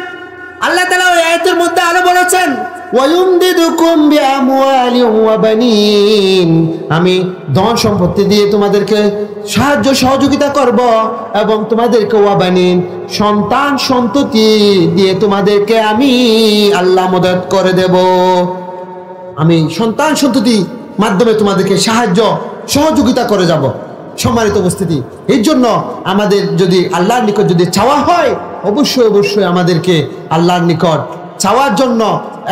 আল্লাহ তাআলা ওই আয়াতের মধ্যে আরো বলেছেন ওয়ায়ুমদিদুকুম বিআমওয়ালিন ওয়া বানিন, আমি ধন সম্পত্তি দিয়ে তোমাদেরকে সাহায্য সহযোগিতা করব এবং তোমাদেরকে ওয়া বানিন, সন্তান সন্ততি দিয়ে তোমাদেরকে আমি আল্লাহ মদদ করে দেব। আমি সন্তান সন্ততি মাধ্যমে তোমাদেরকে সাহায্য সহযোগিতা করে যাব। সম্মানিত উপস্থিতি, এর জন্য আমাদের যদি আল্লাহর নিকট যদি চাওয়া হয়, অবশ্যই আমাদেরকে আল্লাহর নিকট চাওয়ার জন্য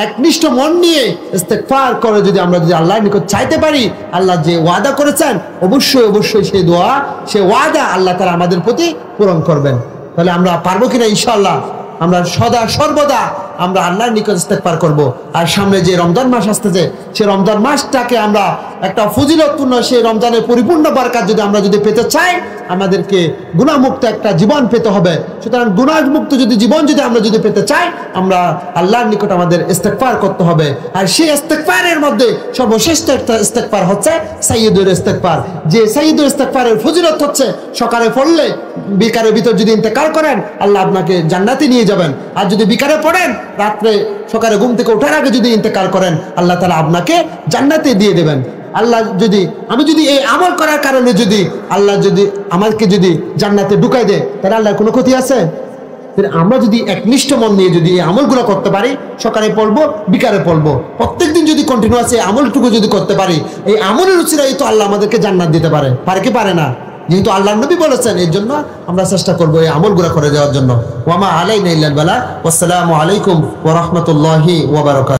একনিষ্ঠ মন নিয়ে ইস্তেগফার করে যদি আমরা যদি আল্লাহর নিকট চাইতে পারি, আল্লাহ যে ওয়াদা করেছেন অবশ্যই সেই দোয়া, সে ওয়াদা আল্লাহ তাআলা আমাদের প্রতি পূরণ করবেন। তাহলে আমরা পারবো কিনা? ইনশাআল্লাহ আমরা সদা সর্বদা আমরা আল্লাহর নিকট ইস্তেগফার করব। আর সামনে যে রমজান মাস আসতেছে, সেই রমজান মাসটাকে আমরা একটা ফজিলতপূর্ণ সেই রমজানের পরিপূর্ণ বরকত যদি আমরা যদি পেতে চাই, আমাদেরকে গুনাহমুক্ত একটা জীবন পেতে হবে। সুতরাং গুনাহমুক্ত যদি জীবন যদি আমরা যদি পেতে চাই, আমরা আল্লাহর নিকট আমাদের ইস্তেগফার করতে হবে। আর সেই ইস্তেগফারের মধ্যে সর্বশ্রেষ্ঠ একটা ইস্তেগফার হচ্ছে সাইয়্যিদুল ইস্তেগফার। যে সাইয়্যিদুল ইস্তেগফারের ফজিলত হচ্ছে সকালে পড়লে বিকারের ভিতর যদি ইন্তেকাল করেন, আল্লাহ আপনাকে জান্নাতে নিয়ে যাবেন। আর যদি বিকারে পড়েন, রাত্রে সকালে ঘুম থেকে ওঠার আগে যদি ইন্তেকাল করেন, আল্লাহ তাআলা আপনাকে জান্নাতে দিয়ে দেবেন। আল্লাহ আমি যদি এই আমল করার কারণে যদি আল্লাহ যদি আমাকে যদি জান্নাতে ঢুকাই দেয়, তাহলে আল্লাহর কোনো ক্ষতি আছে? আমরা যদি একনিষ্ঠ মন নিয়ে যদি এই আমলগুলো করতে পারি, সকালে পড়বো, বিকালে পড়বো, প্রত্যেকদিন যদি কন্টিনিউয়াস এই আমলটুকু যদি করতে পারি, এই আমলের উচিরাই তো আল্লাহ আমাদেরকে জান্নাত দিতে পারে। পারে কি পারে না? যেহেতু আল্লাহর নবী বলেছেন, এর জন্য আমরা চেষ্টা করবো এই আমলগুলো করে দেওয়ার জন্য। ওয়া মা আলাইনা ইল্লাল বালাগ। ওয়াসসালামু আলাইকুম ওয়া রাহমাতুল্লাহি ওয়া বারাকাতুহু।